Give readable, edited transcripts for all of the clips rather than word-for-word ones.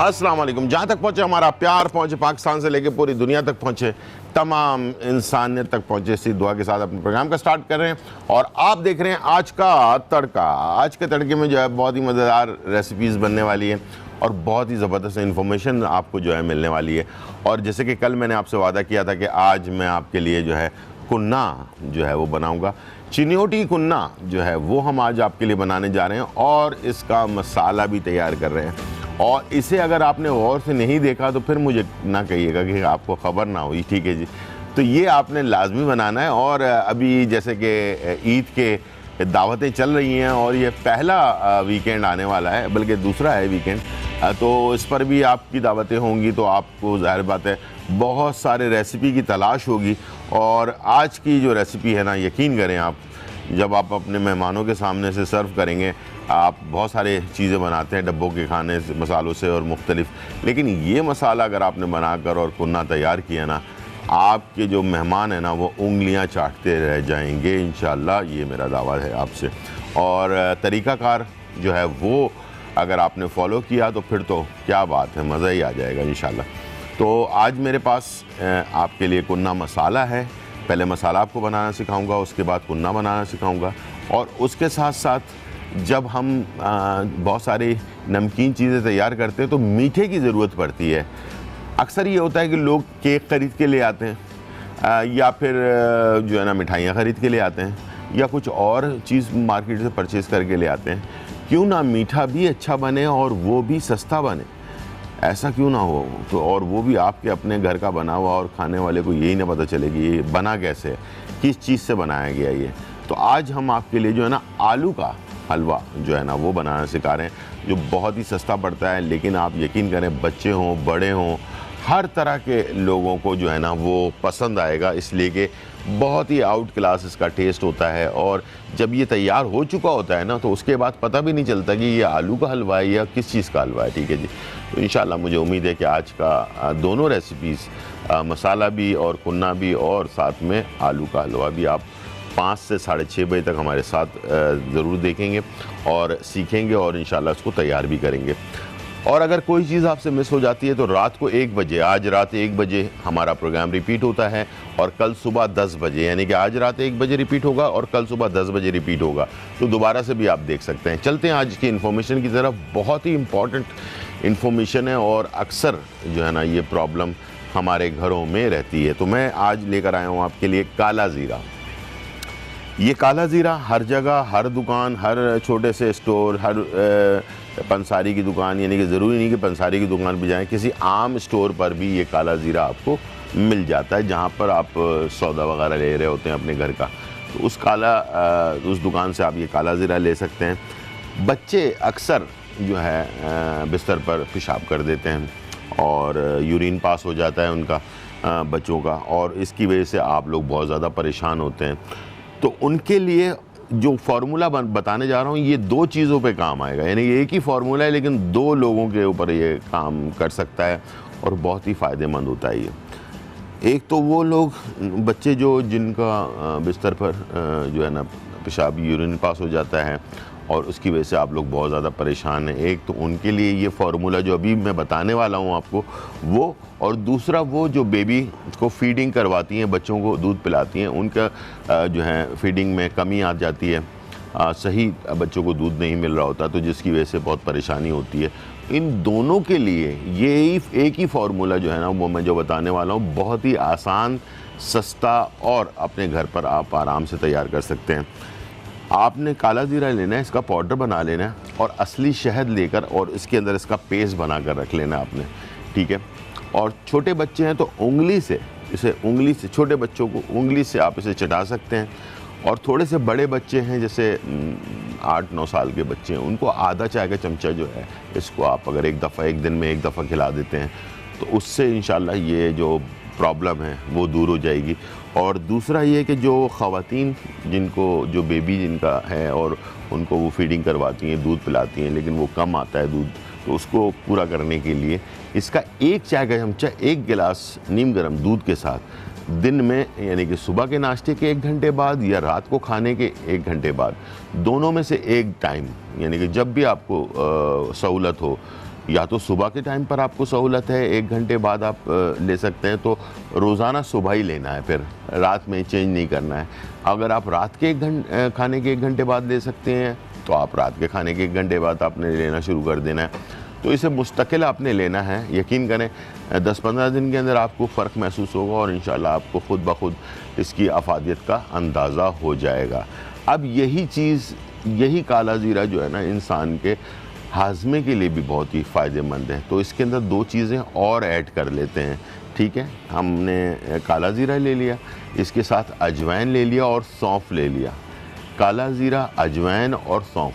अस्सलाम वालेकुम। जहाँ तक पहुँचे हमारा प्यार, पहुँचे पाकिस्तान से लेकर पूरी दुनिया तक पहुँचे, तमाम इंसानियत तक पहुँचे, इसी दुआ के साथ अपने प्रोग्राम का स्टार्ट कर रहे हैं। और आप देख रहे हैं आज का तड़का। आज के तड़के में जो है बहुत ही मज़ेदार रेसिपीज़ बनने वाली है और बहुत ही ज़बरदस्त इन्फॉर्मेशन आपको जो है मिलने वाली है। और जैसे कि कल मैंने आपसे वादा किया था कि आज मैं आपके लिए जो है कुन्ना जो है वो बनाऊंगा, चिन्योटी कुन्ना जो है वो हम आज आपके लिए बनाने जा रहे हैं और इसका मसाला भी तैयार कर रहे हैं। और इसे अगर आपने गौर से नहीं देखा तो फिर मुझे ना कहिएगा कि आपको ख़बर ना हुई, ठीक है जी। तो ये आपने लाजमी बनाना है। और अभी जैसे कि ईद के दावतें चल रही हैं और ये पहला वीकेंड आने वाला है, बल्कि दूसरा है वीकेंड, तो इस पर भी आपकी दावतें होंगी, तो आपको ज़ाहिर बात है बहुत सारे रेसिपी की तलाश होगी। और आज की जो रेसिपी है ना, यकीन करें आप, जब आप अपने मेहमानों के सामने से सर्व करेंगे, आप बहुत सारे चीज़ें बनाते हैं डब्बों के खाने से, मसालों से और मुख्तलिफ, लेकिन ये मसाला अगर आपने बनाकर और कुन्ना तैयार किया ना, आपके जो मेहमान हैं ना वो उंगलियां चाटते रह जाएंगे इंशाल्लाह। ये मेरा दावा है आपसे। और तरीक़ाकार जो है वो अगर आपने फॉलो किया तो फिर तो क्या बात है, मज़ा ही आ जाएगा इंशाल्लाह। तो आज मेरे पास आपके लिए कुन्ना मसाला है। पहले मसाला आपको बनाना सिखाऊंगा, उसके बाद कुन्ना बनाना सिखाऊंगा। और उसके साथ साथ जब हम बहुत सारी नमकीन चीज़ें तैयार करते हैं तो मीठे की ज़रूरत पड़ती है। अक्सर ये होता है कि लोग केक ख़रीद के ले आते हैं या फिर जो है ना मिठाइयाँ ख़रीद के ले आते हैं या कुछ और चीज़ मार्केट से परचेज़ करके ले आते हैं। क्यों ना मीठा भी अच्छा बने और वो भी सस्ता बने, ऐसा क्यों ना हो। तो और वो भी आपके अपने घर का बना हुआ और खाने वाले को यही ना पता चले कि ये बना कैसे है, किस चीज़ से बनाया गया ये। तो आज हम आपके लिए जो है ना आलू का हलवा जो है ना वो बनाना सिखा रहे हैं, जो बहुत ही सस्ता पड़ता है, लेकिन आप यकीन करें बच्चे हों बड़े हों हर तरह के लोगों को जो है ना वो पसंद आएगा, इसलिए कि बहुत ही आउट क्लास इसका टेस्ट होता है। और जब ये तैयार हो चुका होता है ना तो उसके बाद पता भी नहीं चलता कि ये आलू का हलवा है या किस चीज़ का हलवा है, ठीक है जी। तो इंशाल्लाह मुझे उम्मीद है कि आज का दोनों रेसिपीज़, मसाला भी और कुन्ना भी और साथ में आलू का हलवा भी, आप 5 से 6:30 बजे तक हमारे साथ ज़रूर देखेंगे और सीखेंगे और इंशाल्लाह इसको तैयार भी करेंगे। और अगर कोई चीज़ आपसे मिस हो जाती है तो रात को 1 बजे, आज रात 1 बजे हमारा प्रोग्राम रिपीट होता है और कल सुबह 10 बजे, यानी कि आज रात 1 बजे रिपीट होगा और कल सुबह 10 बजे रिपीट होगा। तो दोबारा से भी आप देख सकते हैं। चलते हैं आज की इन्फॉर्मेशन की तरफ। बहुत ही इम्पॉर्टेंट इन्फॉर्मेशन है और अक्सर जो है ना ये प्रॉब्लम हमारे घरों में रहती है। तो मैं आज लेकर आया हूँ आपके लिए काला ज़ीरा। ये काला ज़ीरा हर जगह, हर दुकान, हर छोटे से स्टोर, हर पंसारी की दुकान, यानी कि ज़रूरी नहीं कि पंसारी की दुकान पर जाएं, किसी आम स्टोर पर भी ये काला ज़ीरा आपको मिल जाता है, जहाँ पर आप सौदा वगैरह ले रहे होते हैं अपने घर का। तो उस दुकान से आप ये काला ज़ीरा ले सकते हैं। बच्चे अक्सर जो है बिस्तर पर पेशाब कर देते हैं और यूरिन पास हो जाता है उनका, बच्चों का, और इसकी वजह से आप लोग बहुत ज़्यादा परेशान होते हैं। तो उनके लिए जो फार्मूला बताने जा रहा हूँ ये 2 चीज़ों पे काम आएगा, यानी एक ही फार्मूला है लेकिन 2 लोगों के ऊपर ये काम कर सकता है और बहुत ही फ़ायदेमंद होता है ये। एक तो वो लोग बच्चे जिनका बिस्तर पर जो है ना पेशाब, यूरिन पास हो जाता है और उसकी वजह से आप लोग बहुत ज़्यादा परेशान हैं। एक तो उनके लिए ये फार्मूला जो अभी मैं बताने वाला हूँ आपको वो, और दूसरा वो जो बेबी को फीडिंग करवाती हैं, बच्चों को दूध पिलाती हैं, उनका जो है फीडिंग में कमी आ जाती है, सही बच्चों को दूध नहीं मिल रहा होता, तो जिसकी वजह से बहुत परेशानी होती है। इन दोनों के लिए ये एक ही फार्मूला जो है ना वो मैं जो बताने वाला हूँ बहुत ही आसान, सस्ता और अपने घर पर आप आराम से तैयार कर सकते हैं। आपने काला ज़ीरा लेना है, इसका पाउडर बना लेना है और असली शहद लेकर और इसके अंदर इसका पेस्ट बना कर रख लेना है आपने, ठीक है। और छोटे बच्चे हैं तो उंगली से, छोटे बच्चों को उंगली से आप इसे चटा सकते हैं। और थोड़े से बड़े बच्चे हैं, जैसे 8-9 साल के बच्चे हैं, उनको आधा चाय का चमचा जो है इसको आप अगर एक दिन में एक दफ़ा खिला देते हैं तो उससे इंशाल्लाह ये जो प्रॉब्लम है वो दूर हो जाएगी। और दूसरा ये कि जो ख़वातीन जो बेबी जिनका है और उनको वो फीडिंग करवाती हैं, दूध पिलाती हैं, लेकिन वो कम आता है दूध, तो उसको पूरा करने के लिए इसका 1 चाय का चमचा 1 गिलास नीम गर्म दूध के साथ दिन में, यानी कि सुबह के नाश्ते के 1 घंटे बाद या रात को खाने के 1 घंटे बाद, दोनों में से एक टाइम, यानी कि जब भी आपको सहूलत हो या तो सुबह के टाइम पर आपको सहूलत है, 1 घंटे बाद आप ले सकते हैं, तो रोज़ाना सुबह ही लेना है, फिर रात में चेंज नहीं करना है। अगर आप रात के खाने के 1 घंटे बाद ले सकते हैं तो आप रात के खाने के 1 घंटे बाद आपने लेना शुरू कर देना है। तो इसे मुस्तकिल आपने लेना है। यकीन करें 10-15 दिन के अंदर आपको फ़र्क महसूस होगा और इंशाल्लाह आपको ख़ुद ब खुद इसकी अफादियत का अंदाज़ा हो जाएगा। अब यही काला ज़ीरा जो है ना, इंसान के हाजमे के लिए भी बहुत ही फ़ायदेमंद है। तो इसके अंदर 2 चीज़ें और ऐड कर लेते हैं, ठीक है। हमने काला ज़ीरा ले लिया, इसके साथ अजवाइन ले लिया और सौंफ ले लिया। काला ज़ीरा, अजवाइन और सौंफ,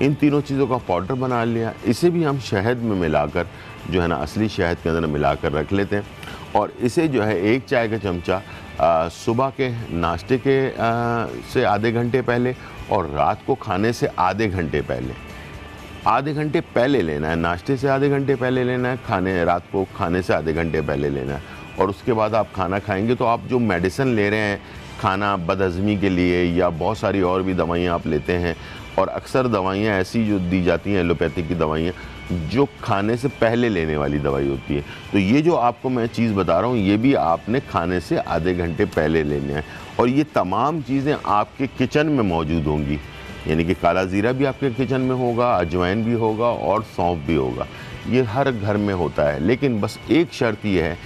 इन तीनों चीज़ों का पाउडर बना लिया। इसे भी हम शहद में मिलाकर जो है ना, असली शहद के अंदर मिलाकर रख लेते हैं और इसे जो है 1 चाय का चमचा सुबह के नाश्ते के से आधे घंटे पहले और रात को खाने से आधे घंटे पहले लेना है। नाश्ते से आधे घंटे पहले लेना है, रात को खाने से आधे घंटे पहले लेना है। और उसके बाद आप खाना खाएंगे तो आप जो मेडिसिन ले रहे हैं खाना बदहज़मी के लिए या बहुत सारी और भी दवाइयाँ आप लेते हैं, और अक्सर दवाइयाँ ऐसी जो दी जाती हैं एलोपैथिक की दवाइयाँ जो खाने से पहले लेने वाली दवाई होती है, तो ये जो आपको मैं चीज़ बता रहा हूँ ये भी आपने खाने से आधे घंटे पहले लेना है। और ये तमाम चीज़ें आपके किचन में मौजूद होंगी, यानी कि काला ज़ीरा भी आपके किचन में होगा, अजवाइन भी होगा और सौंफ भी होगा। ये हर घर में होता है। लेकिन बस एक शर्त ये है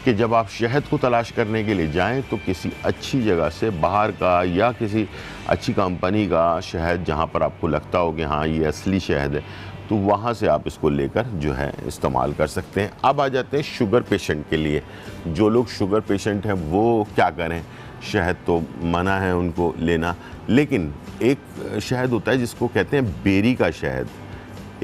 कि जब आप शहद को तलाश करने के लिए जाएं तो किसी अच्छी जगह से, बाहर का या किसी अच्छी कंपनी का शहद जहां पर आपको लगता हो कि हाँ ये असली शहद है, तो वहां से आप इसको लेकर जो है इस्तेमाल कर सकते हैं। अब आ जाते हैं शुगर पेशेंट के लिए। जो लोग शुगर पेशेंट हैं वो क्या करें, शहद तो मना है उनको लेना, लेकिन एक शहद होता है जिसको कहते हैं बेरी का शहद।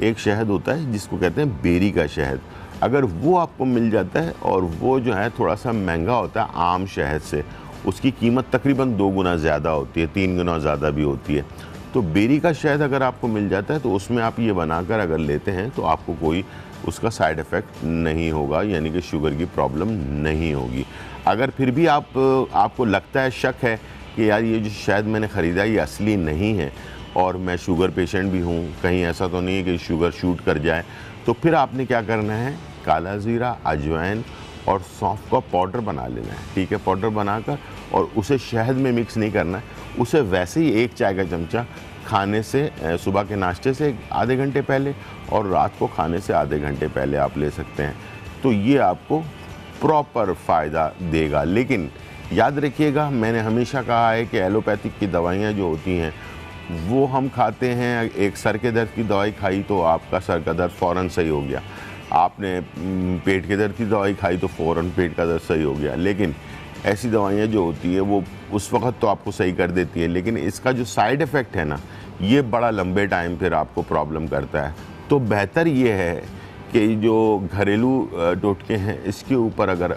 एक शहद होता है जिसको कहते हैं बेरी का शहद। अगर वो आपको मिल जाता है, और वो जो है थोड़ा सा महंगा होता है आम शहद से, उसकी कीमत तकरीबन 2 गुना ज़्यादा होती है, 3 गुना ज़्यादा भी होती है। तो बेरी का शहद अगर आपको मिल जाता है तो उसमें आप ये बनाकर अगर लेते हैं तो आपको कोई उसका साइड इफ़ेक्ट नहीं होगा, यानी कि शुगर की प्रॉब्लम नहीं होगी। अगर फिर भी आपको लगता है, शक है कि यार ये जो शहद मैंने ख़रीदा ये असली नहीं है और मैं शुगर पेशेंट भी हूँ, कहीं ऐसा तो नहीं है कि शुगर शूट कर जाए, तो फिर आपने क्या करना है, काला ज़ीरा, अजवाइन और सौंफ का पाउडर बना लेना है, ठीक है। पाउडर बनाकर और उसे शहद में मिक्स नहीं करना है, उसे वैसे ही 1 चाय का चमचा खाने से, सुबह के नाश्ते से आधे घंटे पहले और रात को खाने से आधे घंटे पहले आप ले सकते हैं। तो ये आपको प्रॉपर फ़ायदा देगा। लेकिन याद रखिएगा, मैंने हमेशा कहा है कि एलोपैथिक की दवाइयाँ जो होती हैं वो हम खाते हैं, एक सर के दर्द की दवाई खाई तो आपका सर का दर्द फ़ौरन सही हो गया, आपने पेट के दर्द की दवाई खाई तो फ़ौरन पेट का दर्द सही हो गया। लेकिन ऐसी दवाइयाँ जो होती है वो उस वक्त तो आपको सही कर देती है, लेकिन इसका जो साइड इफ़ेक्ट है ना, ये बड़ा लंबे टाइम फिर आपको प्रॉब्लम करता है। तो बेहतर ये है कि जो घरेलू टोटके हैं इसके ऊपर अगर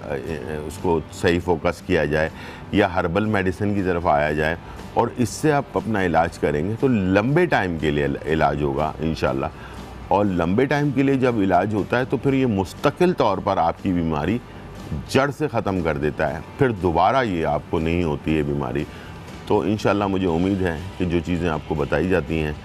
उसको सही फोकस किया जाए या हर्बल मेडिसिन की तरफ आया जाए और इससे आप अपना इलाज करेंगे तो लंबे टाइम के लिए इलाज होगा इंशाल्लाह। और लंबे टाइम के लिए जब इलाज होता है तो फिर ये मुस्तकिल तौर पर आपकी बीमारी जड़ से ख़त्म कर देता है, फिर दोबारा ये आपको नहीं होती है बीमारी। तो इंशाल्लाह मुझे उम्मीद है कि जो चीज़ें आपको बताई जाती हैं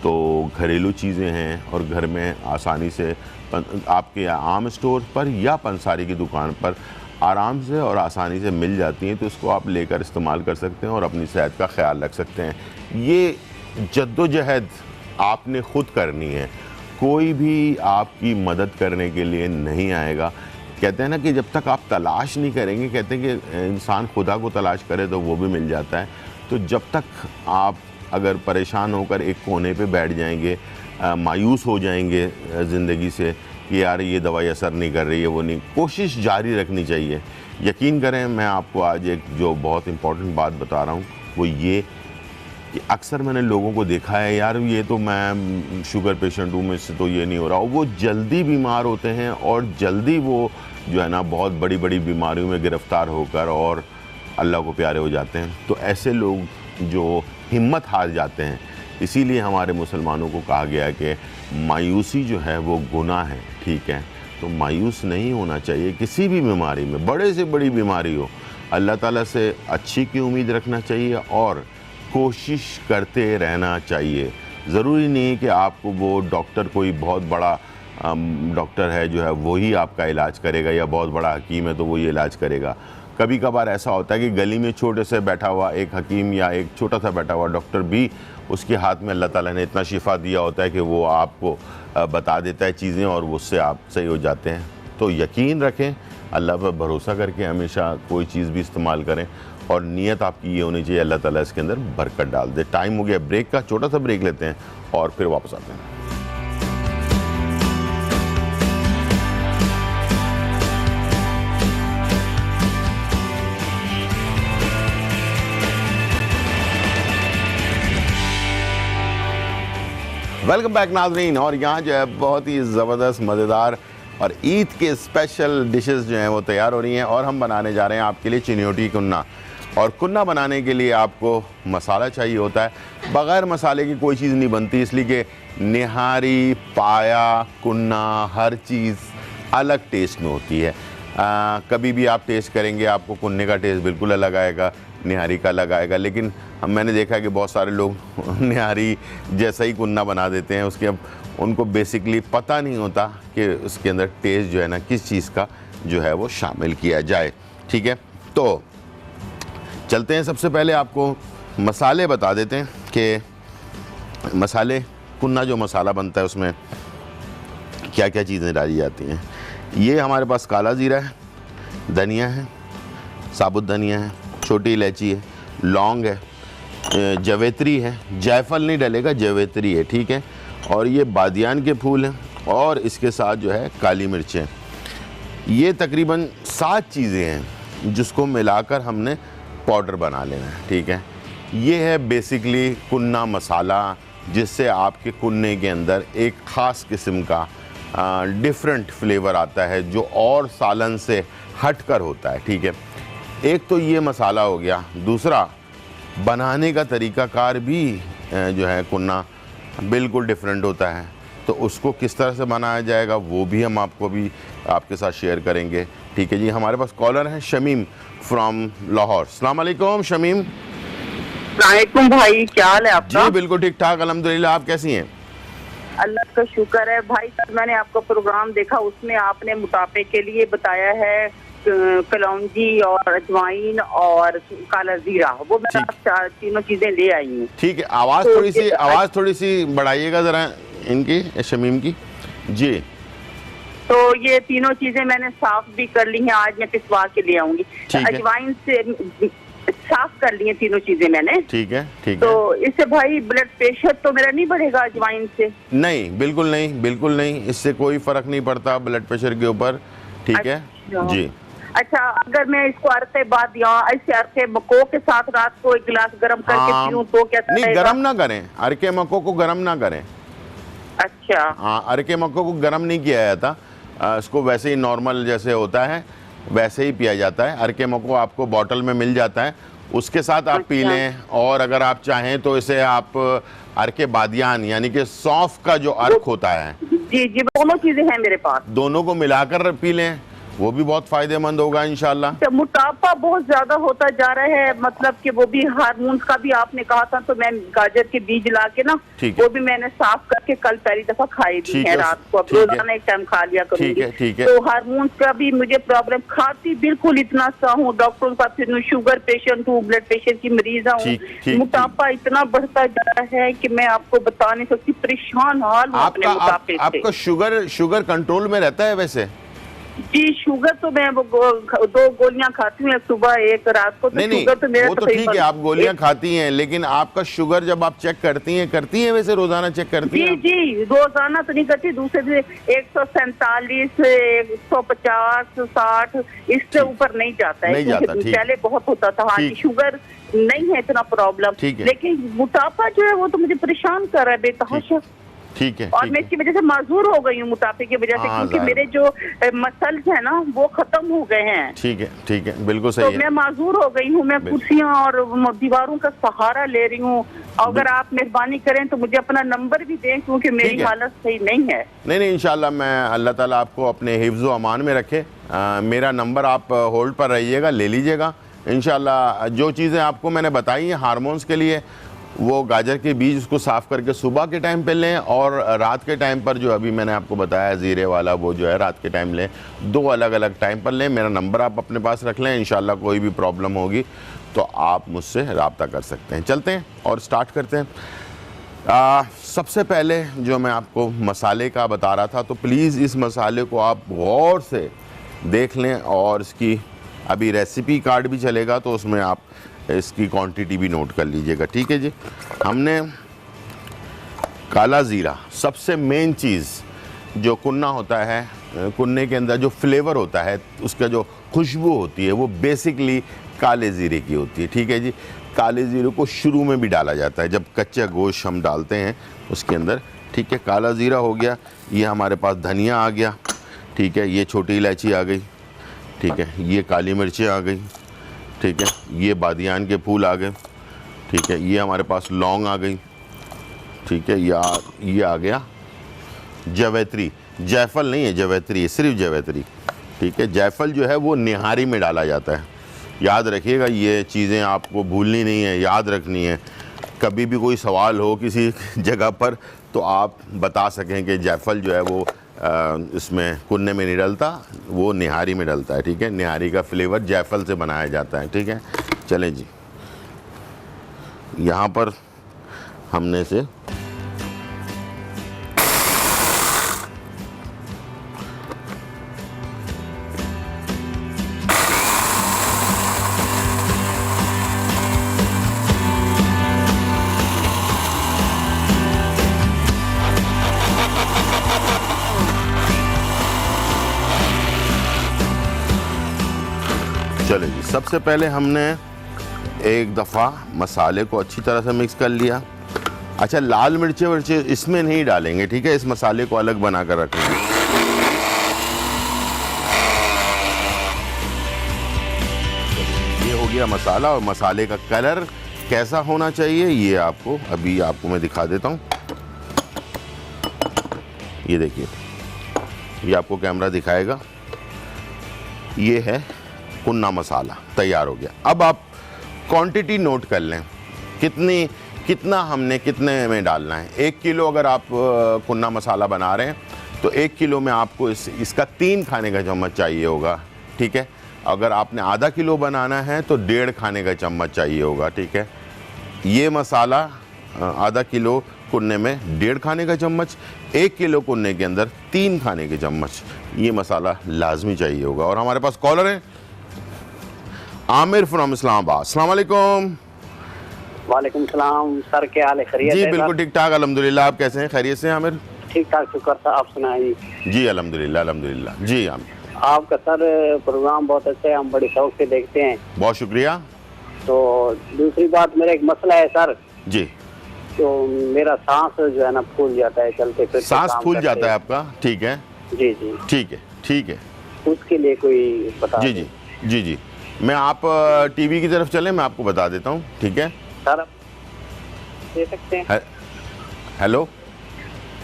तो घरेलू चीज़ें हैं और घर में आसानी से आपके आम स्टोर पर या पंसारी की दुकान पर आराम से और आसानी से मिल जाती हैं, तो इसको आप लेकर इस्तेमाल कर सकते हैं और अपनी सेहत का ख्याल रख सकते हैं। ये जद्दोजहद आपने ख़ुद करनी है, कोई भी आपकी मदद करने के लिए नहीं आएगा। कहते हैं ना कि जब तक आप तलाश नहीं करेंगे, कहते हैं कि इंसान खुदा को तलाश करे तो वो भी मिल जाता है। तो जब तक आप अगर परेशान होकर एक कोने पे बैठ जाएंगे, मायूस हो जाएंगे ज़िंदगी से कि यार ये दवाई असर नहीं कर रही है, वो नहीं, कोशिश जारी रखनी चाहिए। यकीन करें, मैं आपको आज एक जो बहुत इम्पोर्टेंट बात बता रहा हूँ वो ये कि अक्सर मैंने लोगों को देखा है, यार ये तो मैं शुगर पेशेंट हूँ, मुझसे तो ये नहीं हो रहा, वो जल्दी बीमार होते हैं और जल्दी वो जो है ना बहुत बड़ी बड़ी बीमारियों में गिरफ़्तार होकर और अल्लाह को प्यारे हो जाते हैं। तो ऐसे लोग जो हिम्मत हार जाते हैं, इसीलिए हमारे मुसलमानों को कहा गया है कि मायूसी जो है वो गुनाह है, ठीक है। तो मायूस नहीं होना चाहिए किसी भी बीमारी में, बड़े से बड़ी बीमारी हो, अल्लाह ताला से अच्छी की उम्मीद रखना चाहिए और कोशिश करते रहना चाहिए। ज़रूरी नहीं है कि आपको वो डॉक्टर कोई बहुत बड़ा डॉक्टर है जो है वही आपका इलाज करेगा, या बहुत बड़ा हकीम है तो वो ये इलाज करेगा। कभी कभार ऐसा होता है कि गली में छोटे से बैठा हुआ एक हकीम या एक छोटा सा बैठा हुआ डॉक्टर भी, उसके हाथ में अल्लाह ताला ने इतना शिफा दिया होता है कि वो आपको बता देता है चीज़ें और उससे आप सही हो जाते हैं। तो यकीन रखें, अल्लाह पर भरोसा करके हमेशा कोई चीज़ भी इस्तेमाल करें, और नीयत आपकी ये होनी चाहिए अल्लाह ताला इसके अंदर बरकत डाल दे। टाइम हो गया ब्रेक का, छोटा सा ब्रेक लेते हैं और फिर वापस आते हैं। वेलकम बैक नाज़रीन। और यहाँ जो है बहुत ही ज़बरदस्त मज़ेदार और ईद के स्पेशल डिशेस जो हैं वो तैयार हो रही हैं, और हम बनाने जा रहे हैं आपके लिए चिन्योटी कुन्ना। और कुन्ना बनाने के लिए आपको मसाला चाहिए होता है, बग़ैर मसाले की कोई चीज़ नहीं बनती, इसलिए कि निहारी, पाया, कुन्ना हर चीज़ अलग टेस्ट में होती है। कभी भी आप टेस्ट करेंगे आपको कुन्ने का टेस्ट बिल्कुल अलग आएगा, निहारी का अलग आएगा। लेकिन मैंने देखा है कि बहुत सारे लोग निहारी जैसा ही कुन्ना बना देते हैं, उसके उनको बेसिकली पता नहीं होता कि उसके अंदर टेस्ट जो है ना किस चीज़ का जो है वो शामिल किया जाए। ठीक है, तो चलते हैं। सबसे पहले आपको मसाले बता देते हैं कि मसाले, कुन्ना जो मसाला बनता है उसमें क्या क्या चीज़ें डाली जाती हैं। ये हमारे पास काला ज़ीरा है, धनिया है, साबुत धनिया है, छोटी इलायची है, लौंग है, जवेत्री है, जायफल नहीं डलेगा, जवेत्री है। ठीक है, और ये बादियान के फूल हैं, और इसके साथ जो है काली मिर्चें। ये तकरीबन 7 चीज़ें हैं जिसको मिलाकर हमने पाउडर बना लेना है। ठीक है, ये है बेसिकली कुन्ना मसाला, जिससे आपके कुन्ने के अंदर एक ख़ास किस्म का डिफरेंट फ्लेवर आता है जो और सालन से हटकर होता है। ठीक है, एक तो ये मसाला हो गया। दूसरा, बनाने का तरीक़ाकार भी जो है कुन्ना बिल्कुल डिफरेंट होता है, तो उसको किस तरह से बनाया जाएगा वो भी हम आपको भी आपके साथ शेयर करेंगे। ठीक है जी, हमारे पास कॉलर हैं शमीम फ्रॉम लाहौर। अस्सलाम वालेकुम शमीम। वालेकुम भाई, क्या हाल है आपका? जी बिल्कुल ठीक ठाक अल्हम्दुलिल्लाह, आप कैसी हैं? अल्लाह का शुक्र है भाई। कल मैंने आपका प्रोग्राम देखा, उसमें आपने मोटापे के लिए बताया है कलौंजी और अजवाइन और काला जीरा, वो मैं तीनों चीजें ले आई हूँ। ठीक है, आवाज़ थोड़ी सी बढ़ाइएगा ज़रा इनकी, शमीम की जी। तो ये तीनों चीजें मैंने साफ भी कर ली हैं, आज मैं पिसवा के ले आऊंगी। अजवाइन से साफ कर ली हैं तीनों चीजें मैंने। ठीक है, ठीक तो है। इससे भाई ब्लड प्रेशर तो मेरा नहीं बढ़ेगा अजवाइन से? नहीं, बिल्कुल नहीं, बिल्कुल नहीं, इससे कोई फ़र्क नहीं पड़ता ब्लड प्रेशर के ऊपर। ठीक है जी। अच्छा, अगर मैं इसको अरते बाद या ऐसे अरके मको के साथ रात को 1 गिलास गर्म करके पीऊं तो क्या? नहीं, गर्म ना करें, अरके मको को गर्म ना करें। अच्छा, हाँ, अरके मको को गर्म नहीं किया जाता, इसको वैसे ही नॉर्मल जैसे होता है वैसे ही पिया जाता है। अरके मको आपको बॉटल में मिल जाता है, उसके साथ आप पी लें। और अगर आप चाहें तो इसे आप अरके बादियान यानी कि सौंफ का जो अर्क होता है, जी जी, दोनों चीजें हैं मेरे पास, दोनों को मिलाकर पी लें, वो भी बहुत फायदेमंद होगा इंशाल्लाह। तो मोटापा बहुत ज्यादा होता जा रहा है, मतलब कि वो भी हार्मोन्स का भी आपने कहा था, तो मैं गाजर के बीज ला के ना वो भी मैंने साफ करके कल पहली दफा खाई दी है रात को, अब रोजाना एक टाइम खा लिया करूंगी। तो हार्मोन्स का भी मुझे प्रॉब्लम, खाती बिल्कुल इतना सा हूँ, डॉक्टरों का फिर शुगर पेशेंट हूँ, ब्लड प्रेशर की मरीज हूँ, मोटापा इतना बढ़ता जा रहा है कि मैं आपको बता नहीं सकती, परेशान हाल हूँ अपने मोटापे से। आपका शुगर कंट्रोल में रहता है वैसे? जी, शुगर तो मैं 2 गोलियां खाती हूँ, सुबह एक रात को। तो नहीं, शुगर तो मेरा वो तो ठीक है, आप गोलियां खाती हैं, लेकिन आपका शुगर जब आप चेक करती हैं वैसे रोजाना चेक करती हैं? जी जी, रोजाना तो नहीं करती, दूसरे दिन 147, 150, 60 इससे ऊपर नहीं जाता है, नहीं जाता। पहले बहुत होता था। हाँ जी, शुगर नहीं है इतना प्रॉब्लम, लेकिन मोटापा जो है वो तो मुझे परेशान कर रहा है बेतहाशा। ठीक है, और मैं इसकी वजह से माजूर हो गई हूँ मोटापे की वजह से, क्योंकि मेरे जो मसल्स हैं ना वो खत्म हो गए हैं। ठीक है, बिल्कुल सही है। तो मैं माजूर हो गई हूँ, मैं कुर्सियाँ और दीवारों का सहारा ले रही हूँ। अगर आप मेहरबानी करें तो मुझे अपना नंबर भी दें, क्योंकि मेरी हालत सही नहीं है। नहीं, इंशाल्लाह मैं, अल्लाह ताला आपको अपने हिफ्ज़ व अमान में रखे। मेरा नंबर आप होल्ड पर रहिएगा, ले लीजिएगा इंशाल्लाह। जो चीज़ें आपको मैंने बताई हैं हार्मोन्स के लिए, वो गाजर के बीज उसको साफ़ करके सुबह के टाइम पे लें, और रात के टाइम पर जो अभी मैंने आपको बताया ज़ीरे वाला वो जो है रात के टाइम लें। 2 अलग अलग टाइम पर लें। मेरा नंबर आप अपने पास रख लें, इंशाल्लाह कोई भी प्रॉब्लम होगी तो आप मुझसे रब्ता कर सकते हैं। चलते हैं और स्टार्ट करते हैं। सबसे पहले जो मैं आपको मसाले का बता रहा था, तो प्लीज़ इस मसाले को आप गौर से देख लें, और इसकी अभी रेसिपी कार्ड भी चलेगा तो उसमें आप इसकी क्वांटिटी भी नोट कर लीजिएगा, ठीक है जी। हमने काला ज़ीरा, सबसे मेन चीज़ जो कुन्ना होता है, कुन्ने के अंदर जो फ्लेवर होता है, उसका जो खुशबू होती है वो बेसिकली काले ज़ीरे की होती है, ठीक है जी। काले ज़ीरे को शुरू में भी डाला जाता है, जब कच्चा गोश्त हम डालते हैं उसके अंदर, ठीक है। काला ज़ीरा हो गया, ये हमारे पास धनिया आ गया, ठीक है। ये छोटी इलायची आ गई, ठीक है। ये काली मिर्चें आ गई, ठीक है। ये बादियान के फूल आ गए, ठीक है। ये हमारे पास लौंग आ गई, ठीक है। ये आ गया जावित्री, जायफल नहीं है, जावित्री है, सिर्फ जावित्री, ठीक है। जायफल जो है वो निहारी में डाला जाता है, याद रखिएगा। ये चीज़ें आपको भूलनी नहीं है, याद रखनी है। कभी भी कोई सवाल हो किसी जगह पर तो आप बता सकें कि जायफल जो है वो इसमें कुन्ने में नहीं डलता, वो निहारी में डलता है, ठीक है। निहारी का फ्लेवर जायफल से बनाया जाता है, ठीक है। चलें जी, यहाँ पर हमने से चले जी, सबसे पहले हमने एक दफ़ा मसाले को अच्छी तरह से मिक्स कर लिया। अच्छा, लाल मिर्चे वर्चे इसमें नहीं डालेंगे, ठीक है। इस मसाले को अलग बना कर रखेंगे। ये हो गया मसाला, और मसाले का कलर कैसा होना चाहिए ये आपको मैं दिखा देता हूँ। ये देखिए, ये आपको कैमरा दिखाएगा, ये है कुन्ना मसाला तैयार हो गया। अब आप क्वांटिटी नोट कर लें, कितना हमने कितने में डालना है। 1 किलो अगर आप कुन्ना मसाला बना रहे हैं तो 1 किलो में आपको इसका 3 खाने का चम्मच चाहिए होगा, ठीक है। अगर आपने आधा किलो बनाना है तो 1.5 खाने का चम्मच चाहिए होगा, ठीक है। ये मसाला आधा किलो कुन्ने में 1.5 खाने का चम्मच, 1 किलो कुन्ने के अंदर 3 खाने के चम्मच ये मसाला लाजमी चाहिए होगा। और हमारे पास कॉलर है आमिर फ्रॉम इस्लामाबाद। अस्सलाम वालेकुम। वालेकुम सलाम सर, क्या हाल है? खैरियत जी है? बिल्कुल ठीक ठाक, अल्हम्दुलिल्लाह। आप कैसे हैं? खैरियत से हैं आमिर? ठीक ठाक, शुक्र था। आप सुनाइए। जी अल्हम्दुलिल्लाह अल्हम्दुलिल्लाह। जी आमिर, आपका सर प्रोग्राम बहुत अच्छा है, हम बड़े शौक से देखते हैं। बहुत शुक्रिया। तो दूसरी बात, मेरा एक मसला है सर जी। तो मेरा सांस जो है ना फूल जाता है चलते फिरते, सांस फूल जाता है आपका, ठीक है। जी जी, ठीक है ठीक है। उसके लिए कोई बता जी जी जी जी, मैं आप टीवी की तरफ चलें, मैं आपको बता देता हूँ, ठीक है सर? दे सकते हैं? हेलो।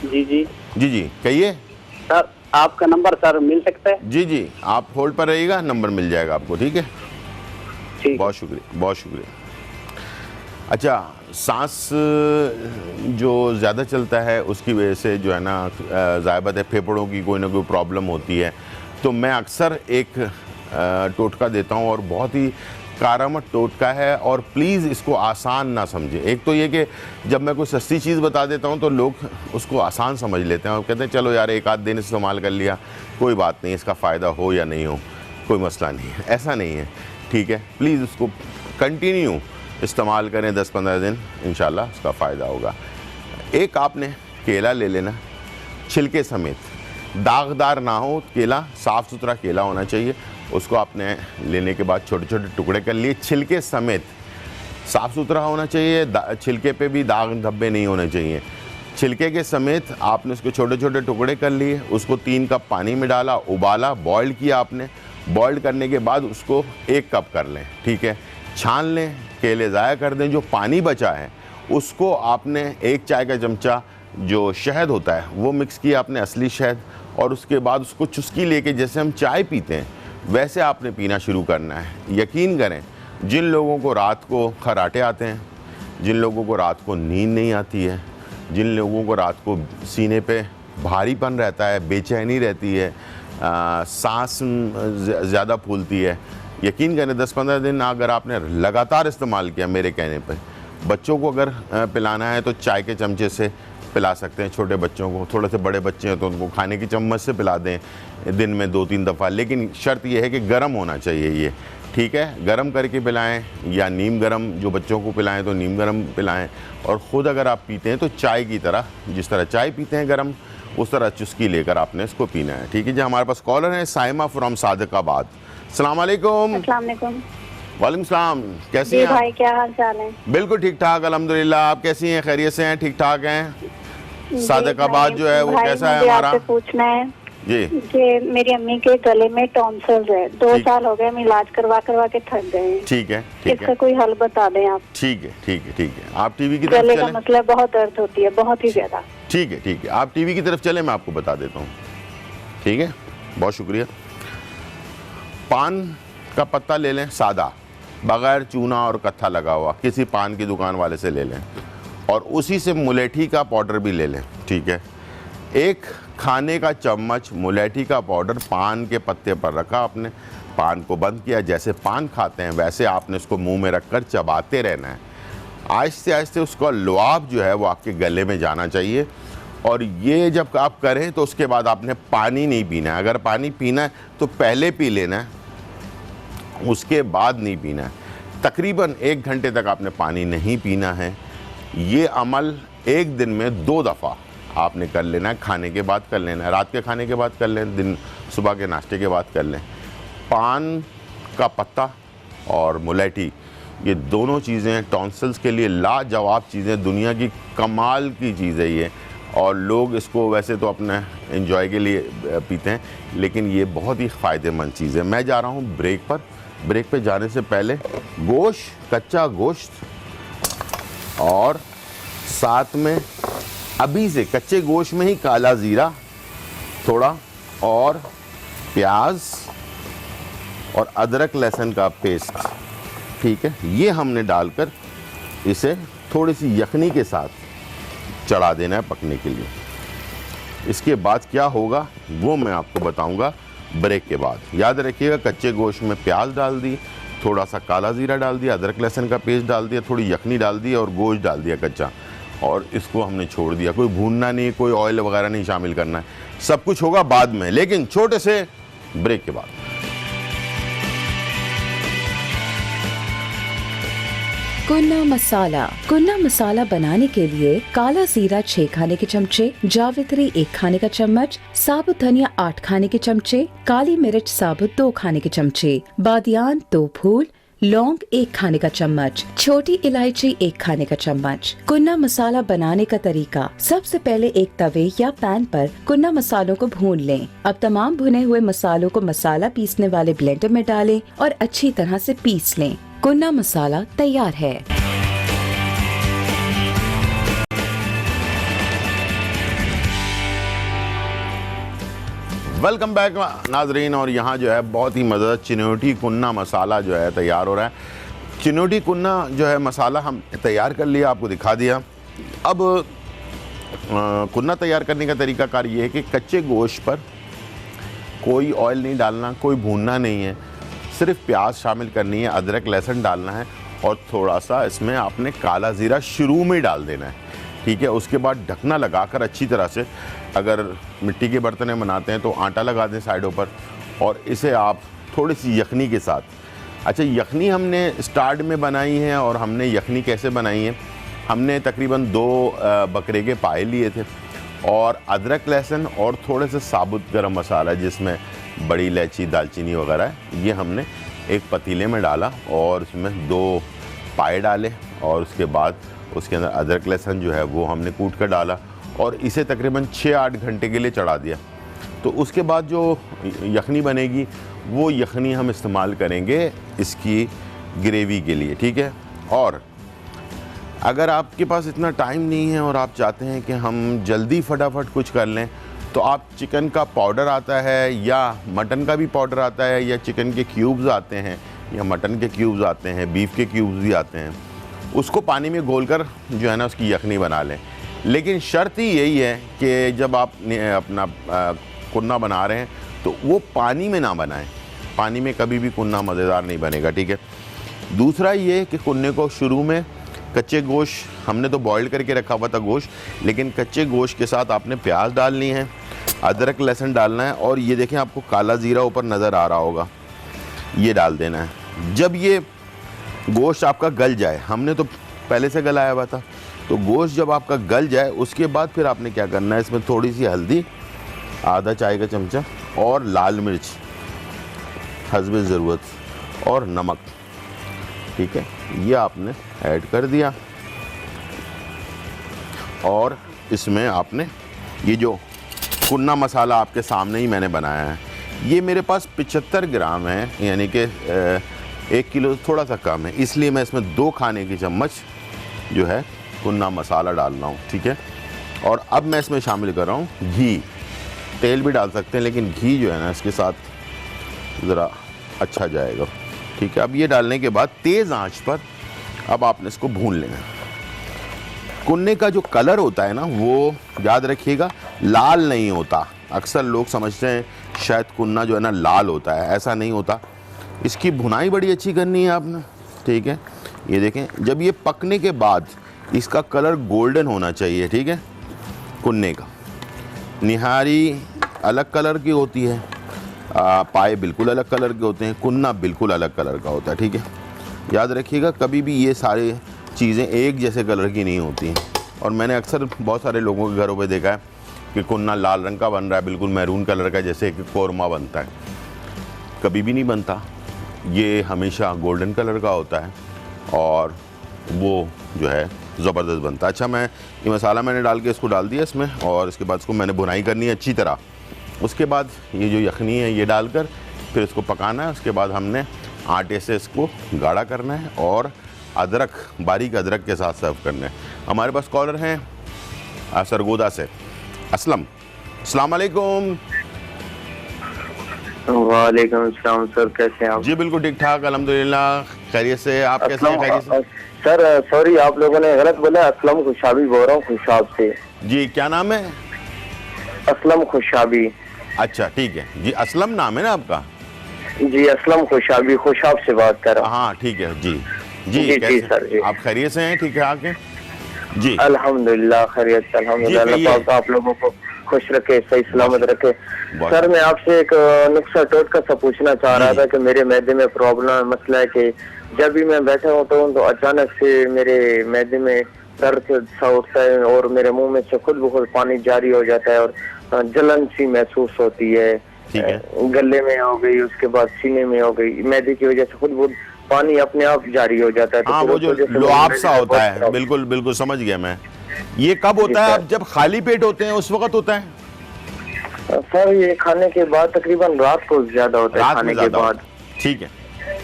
जी जी जी जी, कहिए सर, आपका नंबर सर मिल सकता है? जी जी, आप होल्ड पर रहिएगा, नंबर मिल जाएगा आपको, ठीक है। ठीक, बहुत शुक्रिया बहुत शुक्रिया। अच्छा, सांस जो ज़्यादा चलता है उसकी वजह से जो है ना ज़ायबत है फेफड़ों की कोई ना कोई प्रॉब्लम होती है, तो मैं अक्सर एक टोटका देता हूँ, और बहुत ही कारामद टोटका है, और प्लीज़ इसको आसान ना समझें। एक तो ये कि जब मैं कोई सस्ती चीज़ बता देता हूँ तो लोग उसको आसान समझ लेते हैं और कहते हैं चलो यार एक आध दिन इस्तेमाल कर लिया, कोई बात नहीं, इसका फ़ायदा हो या नहीं हो कोई मसला नहीं है। ऐसा नहीं है, ठीक है। प्लीज़ उसको कंटिन्यू इस्तेमाल करें 10-15 दिन, इंशाल्लाह उसका फ़ायदा होगा। एक आपने केला ले लेना, छिलके समेत, दागदार ना हो केला, साफ़ सुथरा केला होना चाहिए। उसको आपने लेने के बाद छोटे छोटे टुकड़े कर लिए, छिलके समेत, साफ़ सुथरा होना चाहिए, छिलके पे भी दाग धब्बे नहीं होने चाहिए। छिलके के समेत आपने उसके छोटे छोटे टुकड़े कर लिए, उसको 3 कप पानी में डाला, उबाला, बॉयल किया आपने। बॉयल करने के बाद उसको 1 कप कर लें, ठीक है। छान लें, केले ज़ाया कर दें। जो पानी बचा है उसको आपने 1 चाय का चमचा जो शहद होता है वो मिक्स किया आपने, असली शहद, और उसके बाद उसको चुस्की लेके जैसे हम चाय पीते हैं वैसे आपने पीना शुरू करना है। यकीन करें, जिन लोगों को रात को खर्राटे आते हैं जिन लोगों को रात को नींद नहीं आती है, जिन लोगों को रात को सीने पे भारीपन रहता है, बेचैनी रहती है, सांस ज़्यादा फूलती है, यकीन करें 10-15 दिन अगर आपने लगातार इस्तेमाल किया, मेरे कहने पे बच्चों को अगर पिलाना है तो चाय के चमचे से पिला सकते हैं छोटे बच्चों को। थोड़े से बड़े बच्चे हैं तो उनको खाने की चम्मच से पिला दें दिन में 2-3 दफ़ा, लेकिन शर्त यह है कि गर्म होना चाहिए ये, ठीक है। गर्म करके पिलाएं या नीम गर्म, जो बच्चों को पिलाएं तो नीम गर्म पिलाएं। और ख़ुद अगर आप पीते हैं तो चाय की तरह, जिस तरह चाय पीते हैं गर्म, उस तरह चुस्की लेकर आपने इसको पीना है, ठीक है जी। हमारे पास कॉलर हैं साइमा फ्रॉम सादिकाबाद। अस्सलाम वालेकुम। अस्सलाम वालेकुम। वालेकुम सलाम, कैसी हैं भाई, क्या हाल चाल है? बिल्कुल ठीक ठाक अल्हम्दुलिल्लाह। आप कैसी हैं? खैरियत से हैं? ठीक ठाक हैं? सादिकाबाद जो है वो कैसा है हमारा? पूछना है जी कि मेरी अम्मी के गले में टॉन्सिल्स है, 2 साल हो गए, हम इलाज करवा के थक गए हैं। ठीक है, ठीक इसका है, कोई हल बता दें आप। ठीक है, ठीक है, ठीक है। आप टीवी की तरफ गले का चलें। मतलब बहुत दर्द होती है, बहुत ही ज्यादा। ठीक है, ठीक है, आप टीवी की तरफ चले, मैं आपको बता देता हूँ, ठीक है। बहुत शुक्रिया। पान का पत्ता ले लें सादा, बगैर चूना और कत्था लगा हुआ, किसी पान की दुकान वाले से ले लें, और उसी से मुलेठी का पाउडर भी ले लें, ठीक है। 1 खाने का चम्मच मुलेठी का पाउडर पान के पत्ते पर रखा आपने, पान को बंद किया, जैसे पान खाते हैं वैसे आपने उसको मुंह में रखकर चबाते रहना है। आहिस्ते आहिस्ते उसका लुआब जो है वो आपके गले में जाना चाहिए। और ये जब आप करें तो उसके बाद आपने पानी नहीं पीना है। अगर पानी पीना है तो पहले पी लेना है, उसके बाद नहीं पीना है। तकरीबन 1 घंटे तक आपने पानी नहीं पीना है। ये अमल एक दिन में 2 दफ़ा आपने कर लेना है। खाने के बाद कर लेना है, रात के खाने के बाद कर लें, दिन सुबह के नाश्ते के बाद कर लें। पान का पत्ता और मुलेठी, ये दोनों चीज़ें टॉन्सिल्स के लिए लाजवाब चीज़ें, दुनिया की कमाल की चीज़ है ये। और लोग इसको वैसे तो अपने एंजॉय के लिए पीते हैं, लेकिन ये बहुत ही फ़ायदेमंद चीज़ है। मैं जा रहा हूँ ब्रेक पर। ब्रेक पे जाने से पहले गोश्त, कच्चा गोश्त और साथ में अभी से कच्चे गोश्त में ही काला ज़ीरा थोड़ा, और प्याज और अदरक लहसुन का पेस्ट, ठीक है, ये हमने डालकर इसे थोड़ी सी यखनी के साथ चढ़ा देना है पकने के लिए। इसके बाद क्या होगा वो मैं आपको बताऊंगा ब्रेक के बाद। याद रखिएगा, कच्चे गोश्त में प्याज डाल दी, थोड़ा सा काला ज़ीरा डाल दिया, अदरक लहसुन का पेस्ट डाल दिया, थोड़ी यखनी डाल दी और गोश्त डाल दिया कच्चा, और इसको हमने छोड़ दिया। कोई भूनना नहीं, कोई ऑयल वगैरह नहीं शामिल करना है, सब कुछ होगा बाद में, लेकिन छोटे से ब्रेक के बाद। कुन्ना मसाला। कुन्ना मसाला बनाने के लिए काला जीरा 6 खाने के चमचे, जावित्री 1 खाने का चम्मच, साबुत धनिया 8 खाने के चमचे, काली मिर्च साबुत 2 खाने के चमचे, बादियान 2 फूल, लौंग 1 खाने का चम्मच, छोटी इलायची 1 खाने का चम्मच। कुन्ना मसाला बनाने का तरीका। सबसे पहले एक तवे या पैन पर कुन्ना मसालों को भून लें। अब तमाम भुने हुए मसालों को मसाला पीसने वाले ब्लेंडर में डालें और अच्छी तरह से पीस लें। कुन्ना मसाला तैयार है। वेलकम बैक नाजरीन। और यहाँ जो है बहुत ही मज़ेदार चिनोटी कुन्ना मसाला जो है तैयार हो रहा है। चिनोटी कुन्ना जो है मसाला हम तैयार कर लिया, आपको दिखा दिया। अब कुन्ना तैयार करने का तरीकाकार ये है कि कच्चे गोश्त पर कोई ऑयल नहीं डालना, कोई भूनना नहीं है, सिर्फ प्याज शामिल करनी है, अदरक लहसुन डालना है और थोड़ा सा इसमें आपने काला ज़ीरा शुरू में डाल देना है, ठीक है। उसके बाद ढकना लगाकर अच्छी तरह से, अगर मिट्टी के बर्तन में बनाते हैं तो आटा लगा दें साइडों पर, और इसे आप थोड़ी सी यखनी के साथ। अच्छा, यखनी हमने स्टार्ट में बनाई है, और हमने यखनी कैसे बनाई है, हमने तकरीबन 2 बकरे के पाए लिए थे और अदरक लहसुन और थोड़े से साबुत गरम मसाला जिसमें बड़ी इलायची दालचीनी वगैरह है, ये हमने एक पतीले में डाला और उसमें 2 पाए डाले, और उसके बाद उसके अंदर अदरक लहसुन जो है वो हमने कूट कर डाला और इसे तकरीबन 6-8 घंटे के लिए चढ़ा दिया। तो उसके बाद जो यखनी बनेगी वो यखनी हम इस्तेमाल करेंगे इसकी ग्रेवी के लिए, ठीक है। और अगर आपके पास इतना टाइम नहीं है और आप चाहते हैं कि हम जल्दी फटाफट कुछ कर लें, तो आप चिकन का पाउडर आता है या मटन का भी पाउडर आता है, या चिकन के क्यूब्स आते हैं या मटन के क्यूब्स आते हैं, बीफ के क्यूब्स भी आते हैं, उसको पानी में घोलकर जो है ना उसकी यखनी बना लें। लेकिन शर्त ही यही है कि जब आप अपना कुन्ना बना रहे हैं तो वो पानी में ना बनाएं, पानी में कभी भी कुन्ना मज़ेदार नहीं बनेगा, ठीक है। दूसरा ये कि कुन्ने को शुरू में कच्चे गोश्त, हमने तो बॉईल करके रखा हुआ था गोश्त, लेकिन कच्चे गोश्त के साथ आपने प्याज डालनी है, अदरक लहसुन डालना है, और ये देखें आपको काला ज़ीरा ऊपर नज़र आ रहा होगा, ये डाल देना है। जब ये गोश्त आपका गल जाए, हमने तो पहले से गलाया हुआ था, तो गोश्त जब आपका गल जाए उसके बाद फिर आपने क्या करना है, इसमें थोड़ी सी हल्दी, आधा चाय का चमचा, और लाल मिर्च हस्बे ज़रूरत, और नमक, ठीक है, ये आपने ऐड कर दिया। और इसमें आपने ये जो कुन्ना मसाला आपके सामने ही मैंने बनाया है, ये मेरे पास 75 ग्राम है, यानी कि 1 किलो थोड़ा सा कम है, इसलिए मैं इसमें 2 खाने की चम्मच जो है कुन्ना मसाला डाल रहा हूँ, ठीक है। और अब मैं इसमें शामिल कर रहा हूँ घी, तेल भी डाल सकते हैं लेकिन घी जो है ना इसके साथ ज़रा अच्छा जाएगा, ठीक है। अब ये डालने के बाद तेज़ आंच पर अब आपने इसको भून लेना है। कुन्ने का जो कलर होता है ना, वो याद रखिएगा लाल नहीं होता। अक्सर लोग समझते हैं शायद कुन्ना जो है ना लाल होता है, ऐसा नहीं होता। इसकी भुनाई बड़ी अच्छी करनी है आपने, ठीक है। ये देखें, जब ये पकने के बाद इसका कलर गोल्डन होना चाहिए, ठीक है। कुन्ने का निहारी अलग कलर की होती है, पाए बिल्कुल अलग कलर के होते हैं, कुन्ना बिल्कुल अलग कलर का होता है, ठीक है। याद रखिएगा कभी भी ये सारी चीज़ें एक जैसे कलर की नहीं होती हैं। और मैंने अक्सर बहुत सारे लोगों के घरों पे देखा है कि कुन्ना लाल रंग का बन रहा है, बिल्कुल मैरून कलर का, जैसे कि कौरमा बनता है, कभी भी नहीं बनता। ये हमेशा गोल्डन कलर का होता है और वो जो है ज़बरदस्त बनता है। अच्छा, मैं ये मसाला मैंने डाल के इसको डाल दिया इसमें, और इसके बाद इसको मैंने भुनाई करनी है अच्छी तरह। उसके बाद ये जो यखनी है ये डालकर फिर इसको पकाना है। उसके बाद हमने आटे से इसको गाढ़ा करना है और अदरक, बारीक अदरक के साथ सर्व करना है। हमारे पास कॉलर हैं सरगोदा से, असलम। अस्सलाम वालेकुम। वालेकुम अस्सलाम सर, कैसे हैं आप? जी बिल्कुल ठीक ठाक, अल्हम्दुलिल्लाह, खैरियत से। आप कैसे हैं? खैरियत से? सर सॉरी, आप लोगों ने गलत बोला, असलम खुशाबी बोल रहा हूँ, खुशाब से। जी क्या नाम है? असलम खुशाबी। अच्छा ठीक है जी, असलम नाम है ना आपका? जी असलम खुशाबी, खुशाब से बात कर रहा हूँ। हाँ ठीक है जी जी जी सर जी। आप खैरियत से हैं? ठीक है आके जी अल्हम्दुलिल्लाह खैरियत से, अल्हम्दुलिल्लाह। अल्लाह पाक आप लोगों को खुश रखे, सही सलामत रखे। सर मैं आपसे एक नुस्खा टोटका सा पूछना चाह रहा था कि मेरे मैदे में प्रॉब्लम है। मसला है कि जब भी मैं बैठा होता हूँ तो अचानक से मेरे मैदे में दर्द सा उठता है और मेरे मुंह में से खुद ब खुद पानी जारी हो जाता है और जलन सी महसूस होती है, गले में हो गई, उसके बाद सीने में हो गई, मैदे की वजह से खुद बहुत पानी अपने आप जारी हो जाता है। हाँ, वो जो लुआब सा होता है, बिल्कुल बिल्कुल समझ गया मैं। ये कब होता है? आप जब खाली पेट होते हैं उस वक्त होता है? सर ये खाने के बाद, तकरीबन रात को ज्यादा होता है, खाने के बाद। ठीक है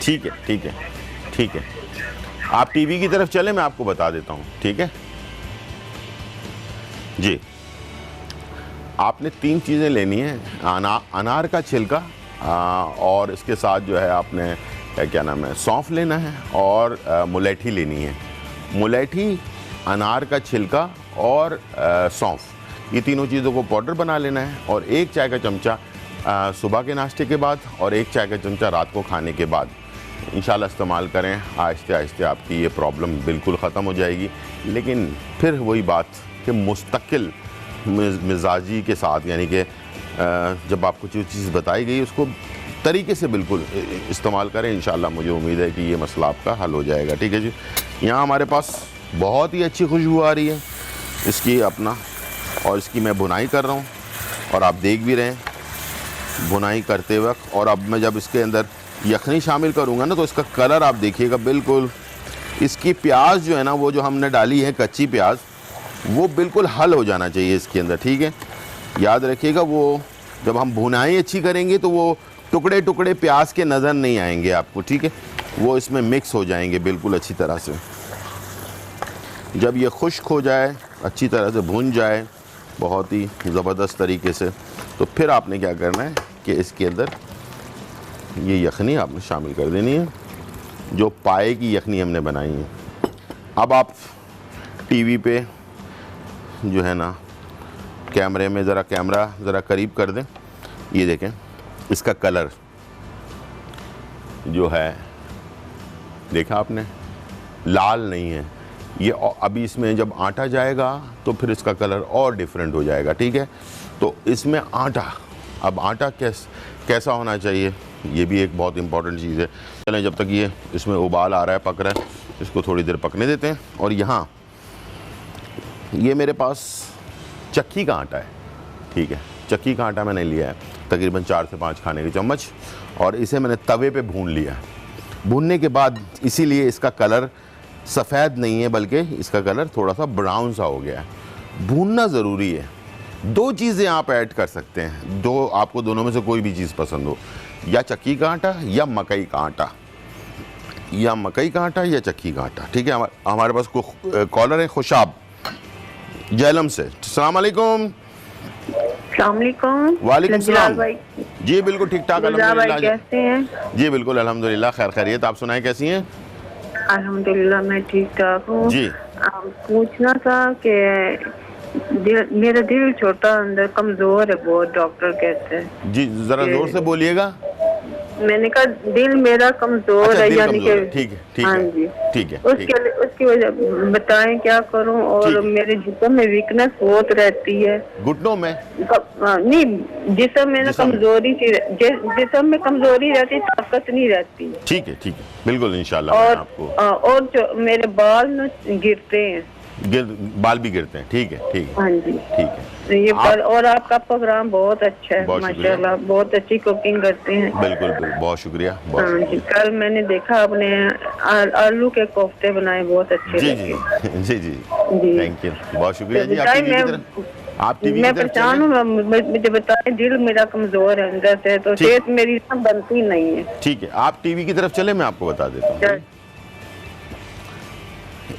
ठीक है ठीक है ठीक है। आप टीवी की तरफ चले, मैं आपको बता देता हूँ, ठीक है जी। आपने 3 चीज़ें लेनी है, अनार का छिलका, और इसके साथ जो है आपने क्या नाम है, सौंफ लेना है, और मुलेठी लेनी है। मुलेठी, अनार का छिलका और सौंफ, ये तीनों चीज़ों को पाउडर बना लेना है। और 1 चाय का चमचा सुबह के नाश्ते के बाद और 1 चाय का चमचा रात को खाने के बाद इंशाल्लाह इस्तेमाल करें। आहिस्ते आहिस्ते आपकी ये प्रॉब्लम बिल्कुल ख़त्म हो जाएगी। लेकिन फिर वही बात कि मुस्तकिल मिजाजी के साथ, यानी कि जब आपको जो चीज़ बताई गई उसको तरीके से बिल्कुल इस्तेमाल करें। इंशाल्लाह मुझे उम्मीद है कि ये मसला आपका हल हो जाएगा, ठीक है जी। यहाँ हमारे पास बहुत ही अच्छी खुशबू आ रही है इसकी अपना, और इसकी मैं बुनाई कर रहा हूँ और आप देख भी रहे हैं बुनाई करते वक्त। और अब मैं जब इसके अंदर यखनी शामिल करूँगा ना तो इसका कलर आप देखिएगा बिल्कुल। इसकी प्याज जो है ना, वो जो हमने डाली है कच्ची प्याज, वो बिल्कुल हल हो जाना चाहिए इसके अंदर, ठीक है। याद रखिएगा, वो जब हम भुनाई अच्छी करेंगे तो वो टुकड़े टुकड़े प्याज के नज़र नहीं आएंगे आपको, ठीक है। वो इसमें मिक्स हो जाएंगे बिल्कुल अच्छी तरह से। जब ये खुश्क हो जाए, अच्छी तरह से भुन जाए बहुत ही ज़बरदस्त तरीके से, तो फिर आपने क्या करना है कि इसके अंदर ये यखनी आपने शामिल कर देनी है, जो पाए की यखनी हमने बनाई है। अब आप टीवी पे जो है ना कैमरे में कैमरा ज़रा करीब कर दें। ये देखें इसका कलर जो है, देखा आपने, लाल नहीं है ये। अभी इसमें जब आटा जाएगा तो फिर इसका कलर और डिफरेंट हो जाएगा, ठीक है। तो इसमें आटा, अब आटा कैसा होना चाहिए, ये भी एक बहुत इंपॉर्टेंट चीज़ है। चलें जब तक ये इसमें उबाल आ रहा है, पक रहा है, इसको थोड़ी देर पकने देते हैं। और यहाँ ये मेरे पास चक्की का आटा है, ठीक है। चक्की का आटा मैंने लिया है तकरीबन 4 से 5 खाने के चम्मच, और इसे मैंने तवे पे भून लिया है। भूनने के बाद इसीलिए इसका कलर सफ़ेद नहीं है बल्कि इसका कलर थोड़ा सा ब्राउन सा हो गया है। भूनना ज़रूरी है। 2 चीज़ें आप ऐड कर सकते हैं, आपको दोनों में से कोई भी चीज़ पसंद हो, या चक्की का आटा या मकई का आटा, या मकई का आटा या चक्की का आटा, ठीक है। हमारे पास कॉलर है खुशाब जहलम से। अस्सलाम वालेकुम। वालेकुम सलाम। जी बिल्कुल ठीक ठाक, अल्हम्दुलिल्लाह। कैसे हैं? जी बिल्कुल अल्हम्दुलिल्लाह, खैर खैरियत। आप सुनाएं कैसी हैं? अल्हम्दुलिल्लाह मैं ठीक ठाक हूँ। जी पूछना था कि मेरा दिल छोटा अंदर कमजोर है बहुत, डॉक्टर कहते हैं। जी जरा जोर से बोलिएगा। मैंने कहा दिल मेरा कमजोर है, यानी कि ठीक है, हाँ जी, ठीक है। उसकी वजह बताएं क्या करूं। और मेरे जिस्म में वीकनेस बहुत रहती है। घुटनों में नहीं, जिस्म में कमजोरी सी, जिस्म में कमजोरी रहती, ताकत नहीं रहती। ठीक है, बिल्कुल इंशाल्लाह आपको। और जो मेरे बाल न गिरते हैं, बाल भी गिरते हैं, ठीक है। हाँ जी, ठीक है। ये और आपका प्रोग्राम बहुत अच्छा है माशाल्लाह, बहुत अच्छी कुकिंग करते हैं। बिल्कुल बहुत शुक्रिया। हाँ जी, कल मैंने देखा आपने आलू के कोफ्ते बनाए, बहुत अच्छे लगे। जी थैंक यू, बहुत शुक्रिया जी। आप टीवी मैं परेशान हूँ, मुझे बताएं, दिल मेरा कमजोर है अंदर से, तो सेहत मेरी बनती नहीं है। ठीक है, आप टीवी की तरफ चले, मैं आपको बता देता हूँ।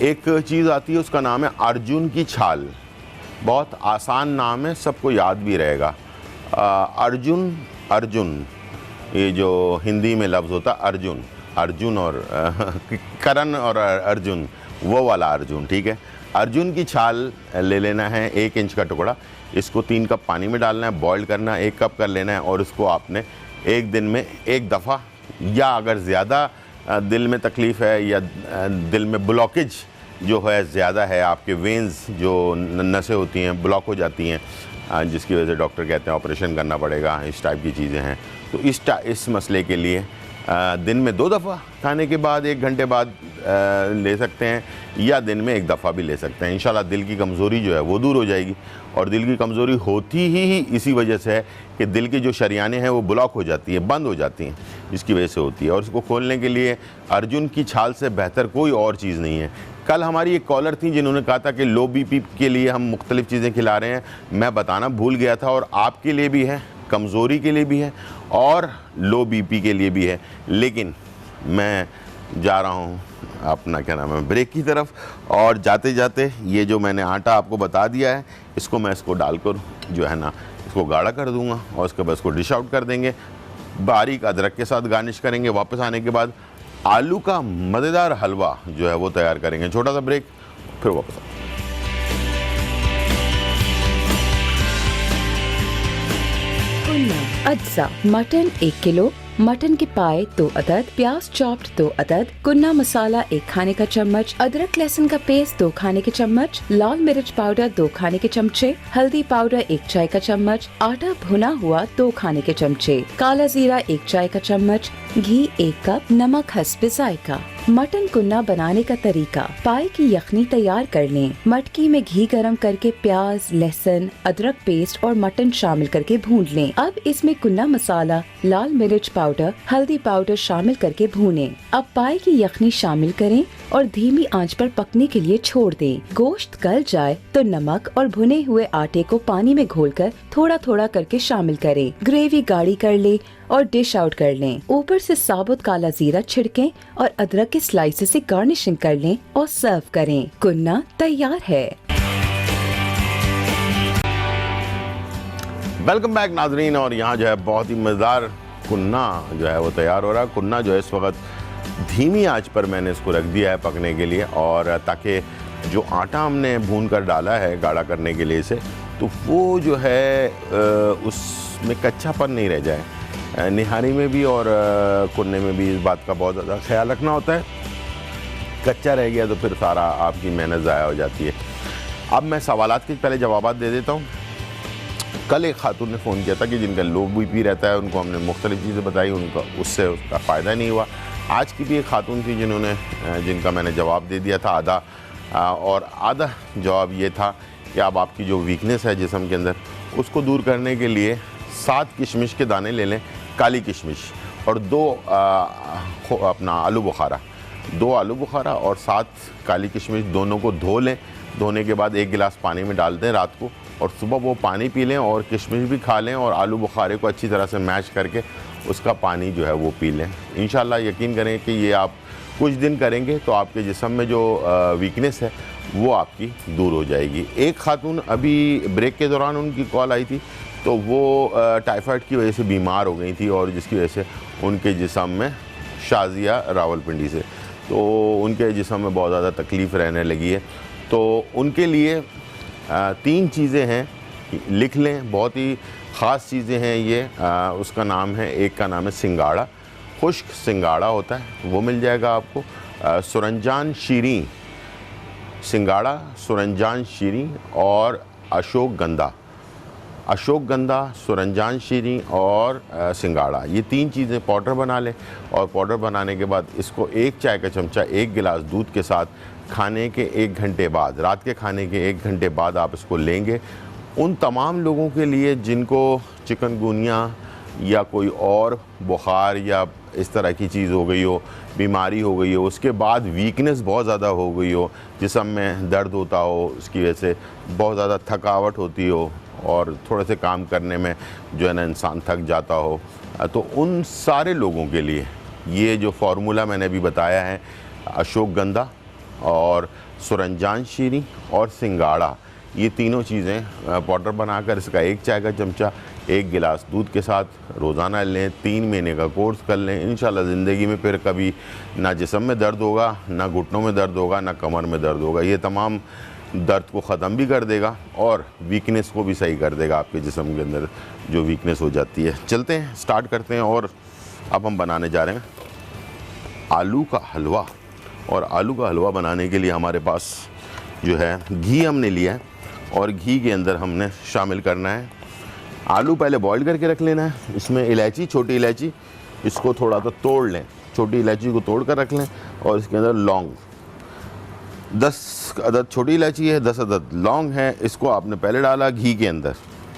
एक चीज़ आती है, उसका नाम है अर्जुन की छाल। बहुत आसान नाम है, सबको याद भी रहेगा। अर्जुन ये जो हिंदी में लफ्ज़ होता है अर्जुन और करण और अर्जुन, वो वाला अर्जुन, ठीक है। अर्जुन की छाल ले लेना है, 1 इंच का टुकड़ा। इसको 3 कप पानी में डालना है, बॉईल करना है, 1 कप कर लेना है। और इसको आपने एक दिन में 1 दफ़ा, या अगर ज़्यादा दिल में तकलीफ़ है या दिल में ब्लॉकेज जो है ज़्यादा है, आपके वेंस जो नसें होती हैं ब्लॉक हो जाती हैं, जिसकी वजह से डॉक्टर कहते हैं ऑपरेशन करना पड़ेगा, इस टाइप की चीज़ें हैं, तो इस मसले के लिए दिन में 2 दफ़ा खाने के बाद 1 घंटे बाद ले सकते हैं, या दिन में 1 दफ़ा भी ले सकते हैं। इंशाल्लाह दिल की कमज़ोरी जो है वो दूर हो जाएगी। और दिल की कमज़ोरी होती ही इसी वजह से है कि दिल की जो शरियानें हैं वो ब्लॉक हो जाती हैं, बंद हो जाती हैं, जिसकी वजह से होती है। और उसको खोलने के लिए अर्जुन की छाल से बेहतर कोई और चीज़ नहीं है। कल हमारी एक कॉलर थी जिन्होंने कहा था कि लो बीपी के लिए हम मुख्तलिफ़ चीज़ें खिला रहे हैं, मैं बताना भूल गया था, और आपके लिए भी है, कमज़ोरी के लिए भी है और लो बीपी के लिए भी है। लेकिन मैं जा रहा हूँ अपना क्या नाम है ब्रेक की तरफ, और जाते जाते ये जो मैंने आटा आपको बता दिया है, इसको डालकर जो है ना इसको गाढ़ा कर दूँगा, और उसके बाद इसको डिश आउट कर देंगे। बारीक अदरक के साथ गार्निश करेंगे। वापस आने के बाद आलू का मज़ेदार हलवा जो है वो तैयार करेंगे। छोटा सा ब्रेक, फिर वापस। अज्जा मटन 1 किलो, मटन के पाए 2 अदद, प्याज चॉप्ड 2 अदद, कुन्ना मसाला 1 खाने का चम्मच, अदरक लहसुन का पेस्ट 2 खाने के चम्मच, लाल मिर्च पाउडर 2 खाने के चमचे, हल्दी पाउडर 1 चाय का चम्मच, आटा भुना हुआ 2 खाने के चमचे, काला जीरा 1 चाय का चम्मच, घी 1 कप, नमक हस्बे जायका। मटन कुन्ना बनाने का तरीका: पाए की यखनी तैयार कर लें। मटकी में घी गरम करके प्याज, लहसुन, अदरक पेस्ट और मटन शामिल करके भून लें। अब इसमें कुन्ना मसाला, लाल मिर्च पाउडर, हल्दी पाउडर शामिल करके भूनें। अब पाए की यखनी शामिल करें और धीमी आंच पर पकने के लिए छोड़ दें। गोश्त गल जाए तो नमक और भुने हुए आटे को पानी में घोलकर थोड़ा थोड़ा करके शामिल करें। ग्रेवी गाढ़ी कर लें और डिश आउट कर लें। ऊपर से साबुत काला जीरा छिड़कें और अदरक के स्लाइसेस से गार्निशिंग कर लें और सर्व करें। कुन्ना तैयार है। वेलकम बैक नाजरीन। और यहाँ जो है बहुत ही मज़ेदार कुन्ना जो है वो तैयार हो रहा है। कुन्ना जो है इस वक्त धीमी आंच पर मैंने इसको रख दिया है पकने के लिए, और ताकि जो आटा हमने भून कर डाला है गाढ़ा करने के लिए इसे, तो वो जो है उसमें कच्चापन नहीं रह जाए। निहारी में भी और कुन्ने में भी इस बात का बहुत ज़्यादा ख्याल रखना होता है। कच्चा रह गया तो फिर सारा आपकी मेहनत ज़ाया हो जाती है। अब मैं सवालात के पहले जवाबात दे देता हूँ। कल एक खातून ने फ़ोन किया था कि जिनका लो बीपी रहता है, उनको हमने मुख्तलिफ़ चीज़ें बताई, उनका उससे उसका फ़ायदा नहीं हुआ। आज की भी एक खातून थी जिनका मैंने जवाब दे दिया था आधा, और आधा जवाब ये था कि अब आपकी जो वीकनेस है जिस्म के अंदर, उसको दूर करने के लिए 7 किशमिश के दाने ले लें, काली किशमिश, और 2 अपना आलू बुखारा, 2 आलू बुखारा और 7 काली किशमिश, दोनों को धो लें। धोने के बाद 1 गिलास पानी में डाल दें रात को, और सुबह वो पानी पी लें और किशमिश भी खा लें, और आलू बुखारे को अच्छी तरह से मैश करके उसका पानी जो है वो पी लें। इंशाल्लाह यकीन करें कि ये आप कुछ दिन करेंगे तो आपके जिस्म में जो वीकनेस है वो आपकी दूर हो जाएगी। एक खातून अभी ब्रेक के दौरान उनकी कॉल आई थी, तो वो टाइफाइड की वजह से बीमार हो गई थी, और जिसकी वजह से उनके जिस्म में, शाजिया रावलपिंडी से, तो उनके जिस्म में बहुत ज़्यादा तकलीफ़ रहने लगी है। तो उनके लिए 3 चीज़ें हैं, लिख लें, बहुत ही ख़ास चीज़ें हैं ये। उसका नाम है, एक का नाम है सिंगाड़ा, खुश्क सिंगाड़ा होता है, वो मिल जाएगा आपको। सुरंजान शीरी, सिंगाड़ा, सुरंजान शीरी और अशोकगंधा, सुरंजान शीरी और सिंगाड़ा, ये 3 चीज़ें पाउडर बना लें। और पाउडर बनाने के बाद इसको 1 चाय का चमचा 1 गिलास दूध के साथ खाने के 1 घंटे बाद, रात के खाने के 1 घंटे बाद आप इसको लेंगे। उन तमाम लोगों के लिए जिनको चिकनगुनिया या कोई और बुखार या इस तरह की चीज़ हो गई हो, बीमारी हो गई हो, उसके बाद वीकनेस बहुत ज़्यादा हो गई हो, जिस्म में दर्द होता हो, उसकी वजह से बहुत ज़्यादा थकावट होती हो, और थोड़े से काम करने में जो है ना इंसान थक जाता हो, तो उन सारे लोगों के लिए ये जो फार्मूला मैंने अभी बताया है, अशोकगंधा और सुरंजान शीरी और सिंगाड़ा, ये तीनों चीज़ें पाउडर बनाकर इसका 1 चाय का चमचा 1 गिलास दूध के साथ रोज़ाना लें। 3 महीने का कोर्स कर लें। इंशाल्लाह ज़िंदगी में फिर कभी ना जिस्म में दर्द होगा, ना घुटनों में दर्द होगा, ना कमर में दर्द होगा। ये तमाम दर्द को ख़त्म भी कर देगा और वीकनेस को भी सही कर देगा, आपके जिस्म के अंदर जो वीकनेस हो जाती है। चलते हैं, स्टार्ट करते हैं। और अब हम बनाने जा रहे हैं आलू का हलवा। और आलू का हलवा बनाने के लिए हमारे पास जो है घी हमने लिया है, और घी के अंदर हमने शामिल करना है आलू। पहले बॉईल करके रख लेना है। इसमें इलायची, छोटी इलायची, इसको थोड़ा सा तोड़ लें, छोटी इलायची को तोड़ कर रख लें, और इसके अंदर लौंग, 10 अदद छोटी इलायची है, 10 अदद लौंग है, इसको आपने पहले डाला घी के अंदर।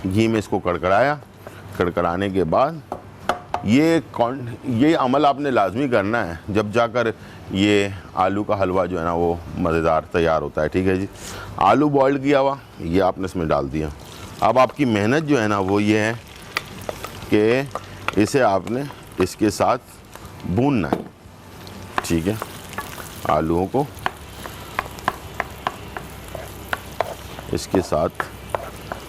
घी में इसको कड़कड़ाया। कड़कड़ाने के बाद ये अमल आपने लाजमी करना है, जब जाकर ये आलू का हलवा जो है ना वो मज़ेदार तैयार होता है। ठीक है जी। आलू बॉइल किया हुआ ये आपने इसमें डाल दिया। अब आपकी मेहनत जो है ना वो ये है कि इसे आपने इसके साथ भूनना है। ठीक है, आलूओं को इसके साथ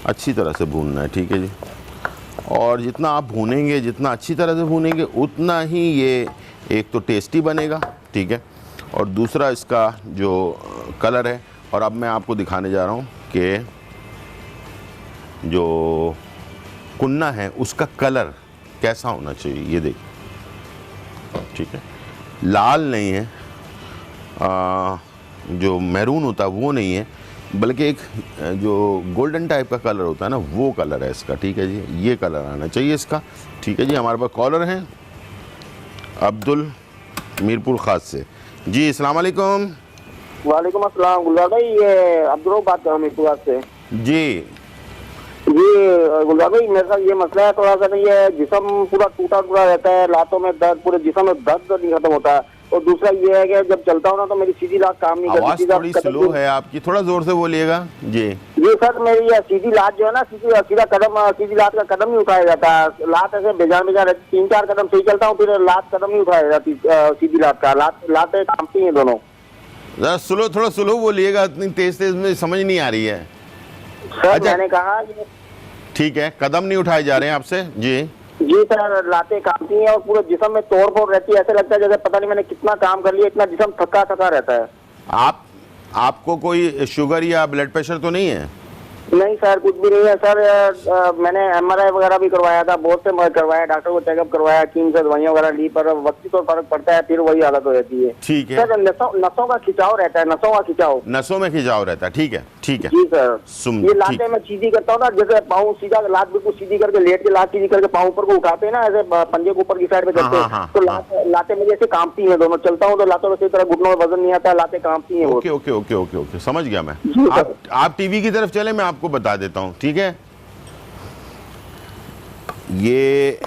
अच्छी तरह से भूनना है। ठीक है जी। और जितना आप भूनेंगे, जितना अच्छी तरह से भूनेंगे, उतना ही ये एक तो टेस्टी बनेगा। ठीक है, और दूसरा इसका जो कलर है। और अब मैं आपको दिखाने जा रहा हूँ कि जो कुन्ना है उसका कलर कैसा होना चाहिए। ये देखिए, ठीक है, लाल नहीं है, जो मैरून होता है वो नहीं है, बल्कि एक जो गोल्डन टाइप का कलर होता है ना, वो कलर है इसका। ठीक है जी, ये कलर आना चाहिए इसका। ठीक है जी। हमारे पास कॉलर हैं अब्दुल मीरपुर खास से। जी, अस्सलाम वालेकुम। वालेकुम अस्सलाम गुलजार भाई, ये अब्दुल बात कर रहा हूँ मीरपुर से। जी गुलजार भाई, मेरा ये मसला है थोड़ा सा, नहीं है जिस्म पूरा टूटा टूटा रहता है, लातों में दर्द, पूरे जिस्म में दर्द नहीं खत्म होता है। और दूसरा ये है कि जब चलता हूँ ना तो मेरी सीधी लात काम नहीं करती। आवाज़ थोड़ी स्लो है आपकी, थोड़ा जोर से बोलिएगा। जी ये सर, मेरी सीधी लात जो है ना, सीधा कदम, सीधी लात का कदम नहीं उठाया जाता। लात ऐसे बेजान बेजान रहती, 3-4 कदम सही चलता हूँ, फिर लात कदम नहीं उठाया जाती। सीधी लात का लातें कांपती हैं दोनों। जरा स्लो, थोड़ा स्लो बोलिएगा, इतनी तेज तेज में समझ नहीं आ रही है। सर मैंने कहा ठीक है, कदम नहीं उठाए जा रहे हैं आपसे। जी जी सर, लाते कामती हैं और पूरे जिस्म में तोड़ फोड़ रहती है, ऐसे लगता है जैसे पता नहीं मैंने कितना काम कर लिया, इतना जिस्म थका थका रहता है। आपको कोई शुगर या ब्लड प्रेशर तो नहीं है? नहीं सर, कुछ भी नहीं है सर। मैंने MRI वगैरह भी करवाया था, बहुत से करवाया, डॉक्टर को चेकअप करवाया, हकीम से दवाइयाँ वगैरह ली, पर वक्ती तो फर्क पड़ता है, फिर वही हालत हो जाती है। ठीक है सर, नसों का खिंचाव रहता है, नसों का खिंचाव, नसों में खिंचाव रहता है। ठीक है ठीक है जी सर। ये लाते मैं सीधी करता हूँ ना, जैसे पाँव सीधा, लात बिल्कुल सीधी करके लेट के लात सीधी करके पाँव ऊपर को उठाते हैं ना, ऐसे पंजे को ऊपर की साइड पे करते हैं, तो लाते मेरी ऐसे कांपती है दोनों। चलता हूँ तो लातों में तरह घुटनों में वजन नहीं आता, लाते कांपती है। Okay okay okay okay okay, समझ गया मैं। आप टीवी की तरफ चले, मैं आपको बता देता हूँ, ठीक है। ये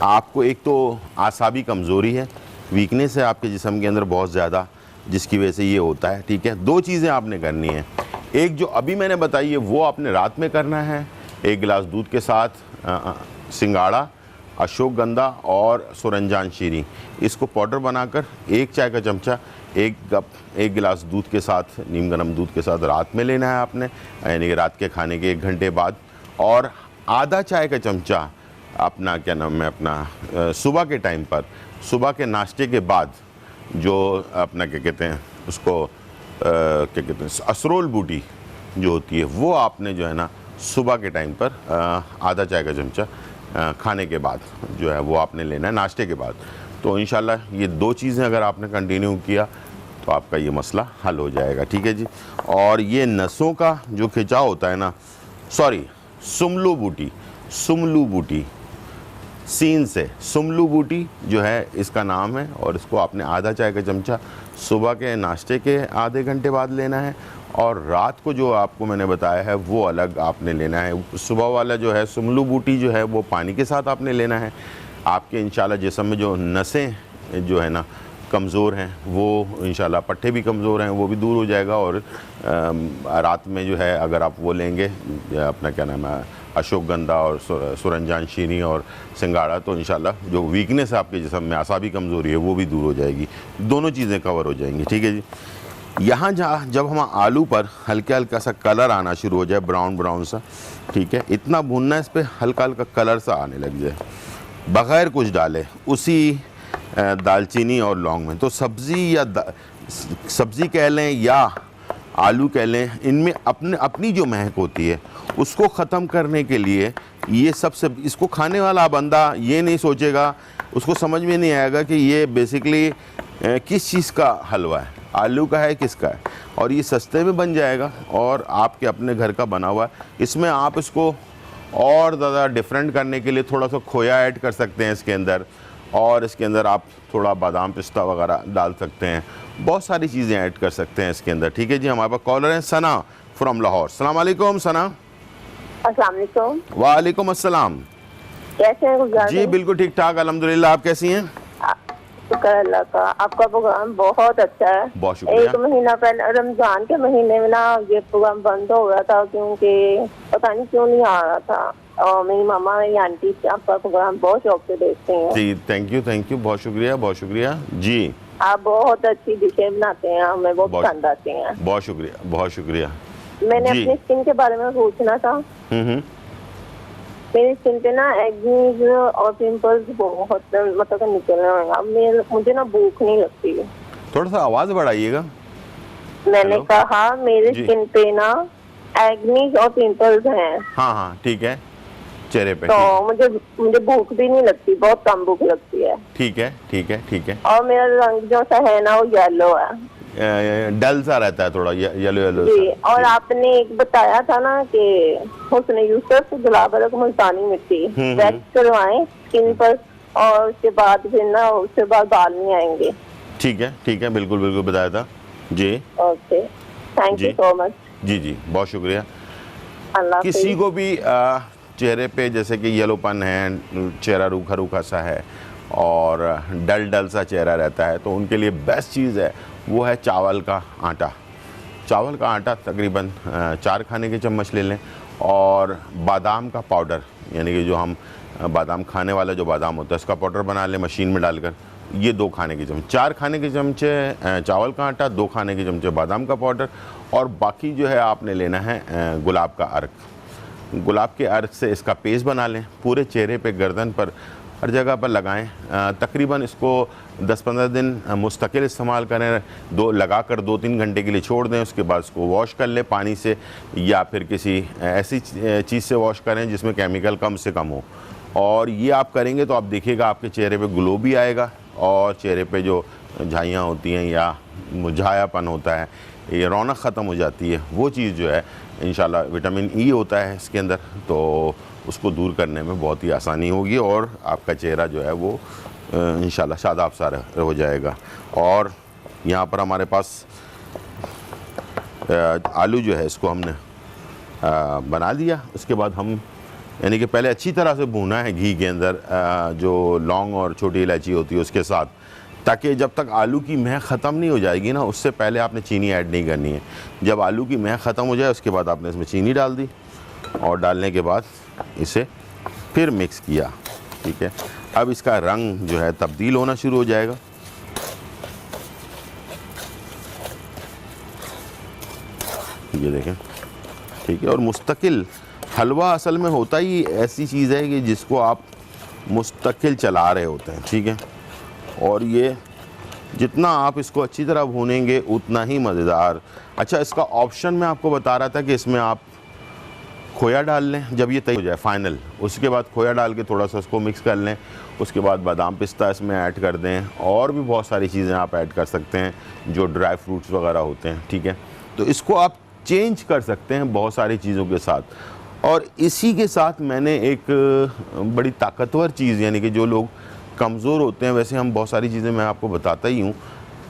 आपको एक तो आसाबी कमज़ोरी है, वीकनेस है आपके जिस्म के अंदर बहुत ज़्यादा, जिसकी वजह से ये होता है, ठीक है। दो चीज़ें आपने करनी है, एक जो अभी मैंने बताई है वो आपने रात में करना है, 1 गिलास दूध के साथ सिंगाड़ा, अशोकगंधा और सुरंजान शीरी, इसको पाउडर बनाकर 1 चाय का चमचा 1 गिलास दूध के साथ, नीम गर्म दूध के साथ रात में लेना है आपने, यानी कि रात के खाने के 1 घंटे बाद। और आधा चाय का चमचा अपना क्या नाम है अपना सुबह के टाइम पर, सुबह के नाश्ते के बाद, जो अपना क्या कहते हैं उसको क्या कहते हैं असरोल बूटी जो होती है, वो आपने जो है ना सुबह के टाइम पर आधा चाय का चमचा खाने के बाद जो है वो आपने लेना है, नाश्ते के बाद। तो इंशाल्लाह ये 2 चीज़ें अगर आपने कंटिन्यू किया तो आपका ये मसला हल हो जाएगा, ठीक है जी। और ये नसों का जो खिंचाव होता है ना, सॉरी सुमलू बूटी सीन से सुमलू बूटी जो है इसका नाम है, और इसको आपने आधा चाय का चमचा सुबह के नाश्ते के आधे घंटे बाद लेना है, और रात को जो आपको मैंने बताया है वो अलग आपने लेना है। सुबह वाला जो है सुमलू बूटी जो है वो पानी के साथ आपने लेना है। आपके इंशाल्लाह जिस्म में जो नसें जो है ना कमज़ोर हैं, वो इंशाल्लाह पट्टे भी कमज़ोर हैं वो भी दूर हो जाएगा। और रात में जो है अगर आप वो लेंगे अपना क्या नाम है अशोकगंधा और सुरंजान शीरी और सिंगाड़ा, तो इंशाल्लाह जो वीकनेस है आपके जिस्म में, आसाबी कमज़ोरी है, वो भी दूर हो जाएगी, दोनों चीज़ें कवर हो जाएंगी, ठीक है जी। यहाँ जब हम आलू पर हल्का हल्का सा कलर आना शुरू हो जाए, ब्राउन ब्राउन सा, ठीक है, इतना भूनना है इस पर हल्का हल्का कलर सा आने लग जाए, बग़ैर कुछ डाले, उसी दालचीनी और लौंग में। तो सब्ज़ी कह लें या आलू कह लें, इनमें अपनी जो महक होती है उसको ख़त्म करने के लिए ये सबसे, इसको खाने वाला बंदा ये नहीं सोचेगा, उसको समझ में नहीं आएगा कि ये बेसिकली किस चीज़ का हलवा है, आलू का है किसका है, और ये सस्ते में बन जाएगा और आपके अपने घर का बना हुआ है। इसमें आप इसको और ज़्यादा डिफरेंट करने के लिए थोड़ा सा खोया ऐड कर सकते हैं इसके अंदर, और इसके अंदर आप थोड़ा बादाम पिस्ता वगैरह डाल सकते हैं, बहुत सारी चीज़ें ऐड कर सकते हैं इसके अंदर, ठीक है जी। हमारे पास कॉलर हैं सना फ्रॉम लाहौर। अस्सलाम वालेकुम सना। अस्सलाम वालेकुम। वालेकुम अस्सलाम। कैसे हैं गुज़ार जी बिल्कुल ठीक ठाक अल्हम्दुलिल्लाह, आप कैसी हैं? शुक्र अल्लाह का, आपका प्रोग्राम बहुत अच्छा है। बहुत शुक्रिया। 1 महीना पहले रमजान के महीने में ना ये प्रोग्राम बंद हो गया था, क्योंकि पता नहीं क्यों नहीं आ रहा था, और मेरी मामा मेरी आंटी आपका प्रोग्राम बहुत शौक से देखते हैं। जी थैंक यू, बहुत शुक्रिया जी। आप बहुत अच्छी डिशें बनाते हैं, हमें बहुत पसंद आती हैं। बहुत शुक्रिया। मैंने अपनी स्किन के बारे में पूछना था। मेरी स्किन पे ना एक्ने और पिंपल्स बहुत मतलब निकलने लगे। अब मुझे ना भूख नहीं लगती। थोड़ा सा आवाज बढ़ाइएगा। मैंने कहा मेरे स्किन पे ना एक्ने और पिंपल्स हैं। हाँ ठीक है, चेहरे पे। तो मुझे भूख भी नहीं लगती, बहुत कम भूख लगती है। ठीक है। और मेरा रंग जो सा है ना वो येलो है, डल सा रहता है थोड़ा, येलो जी। और आपने एक बताया था ना कि हुस्न यूसुफ गुलाब मुल्तानी मिट्टी वैक्स करवाएं स्किन पर, और उसके बाद फिर ना उसके बाद बाल नहीं आएंगे। ठीक है, बिल्कुल बताया था जी। Okay, thank you so much. जी बहुत शुक्रिया। अल्लाह। किसी को भी चेहरे पे जैसे कि येलोपन है, चेहरा रूखा सा है और डल सा चेहरा रहता है, तो उनके लिए बेस्ट चीज़ है वो है चावल का आटा तकरीबन 4 खाने के चम्मच ले लें, और बादाम का पाउडर, यानी कि जो हम बादाम खाने वाला जो बादाम होता है उसका पाउडर बना लें मशीन में डालकर, ये 2 खाने के चम्मच, 4 खाने के चमचे चावल का आटा, 2 खाने के चमचे बादाम का पाउडर, और बाकी जो है आपने लेना है गुलाब का अर्क। गुलाब के अर्क से इसका पेस्ट बना लें, पूरे चेहरे पे, गर्दन पर, हर जगह पर लगाएं। तकरीबन इसको 10-15 दिन मुस्तकिल इस्तेमाल करें, लगाकर 2-3 घंटे के लिए छोड़ दें। उसके बाद इसको वॉश कर लें पानी से, या फिर किसी ऐसी चीज़ से वॉश करें जिसमें केमिकल कम से कम हो। और ये आप करेंगे तो आप देखिएगा आपके चेहरे पे ग्लो भी आएगा, और चेहरे पे जो झाइयाँ होती हैं या मुरझायापन होता है, ये रौनक ख़त्म हो जाती है, वो चीज़ जो है इंशाल्लाह, विटामिन ई होता है इसके अंदर, तो उसको दूर करने में बहुत ही आसानी होगी और आपका चेहरा जो है वो इंशाल्लाह शादाब सा हो जाएगा। और यहाँ पर हमारे पास आलू जो है इसको हमने बना दिया। उसके बाद हम यानी कि पहले अच्छी तरह से भूना है घी के अंदर, जो लौंग और छोटी इलायची होती है उसके साथ, ताकि जब तक आलू की महक ख़त्म नहीं हो जाएगी ना, उससे पहले आपने चीनी ऐड नहीं करनी है। जब आलू की महक ख़त्म हो जाए उसके बाद आपने इसमें चीनी डाल दी, और डालने के बाद इसे फिर मिक्स किया। ठीक है, अब इसका रंग जो है तब्दील होना शुरू हो जाएगा। ये देखें, ठीक है। और मुस्तकिल हलवा असल में होता ही ऐसी चीज़ है कि जिसको आप मुस्तकिल चला रहे होते हैं। ठीक है, और ये जितना आप इसको अच्छी तरह भूनेंगे उतना ही मज़ेदार। अच्छा, इसका ऑप्शन मैं आपको बता रहा था कि इसमें आप खोया डाल लें जब ये तैयार हो जाए फाइनल, उसके बाद खोया डाल के थोड़ा सा उसको मिक्स कर लें। उसके बाद बादाम पिस्ता इसमें ऐड कर दें, और भी बहुत सारी चीज़ें आप ऐड कर सकते हैं जो ड्राई फ्रूट्स वगैरह होते हैं। ठीक है, तो इसको आप चेंज कर सकते हैं बहुत सारी चीज़ों के साथ। और इसी के साथ मैंने एक बड़ी ताकतवर चीज़, यानी कि जो लोग कमज़ोर होते हैं, वैसे हम बहुत सारी चीज़ें मैं आपको बताता ही हूँ,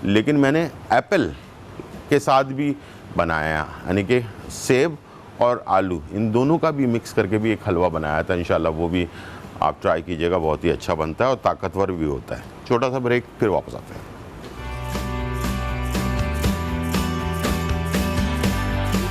लेकिन मैंने एप्पल के साथ भी बनाया, यानी कि सेब और आलू, इन दोनों का भी मिक्स करके भी एक हलवा बनाया था। इंशाल्लाह वो भी आप ट्राई कीजिएगा, बहुत ही अच्छा बनता है और ताकतवर भी होता है। छोटा सा ब्रेक, फिर वापस आते हैं।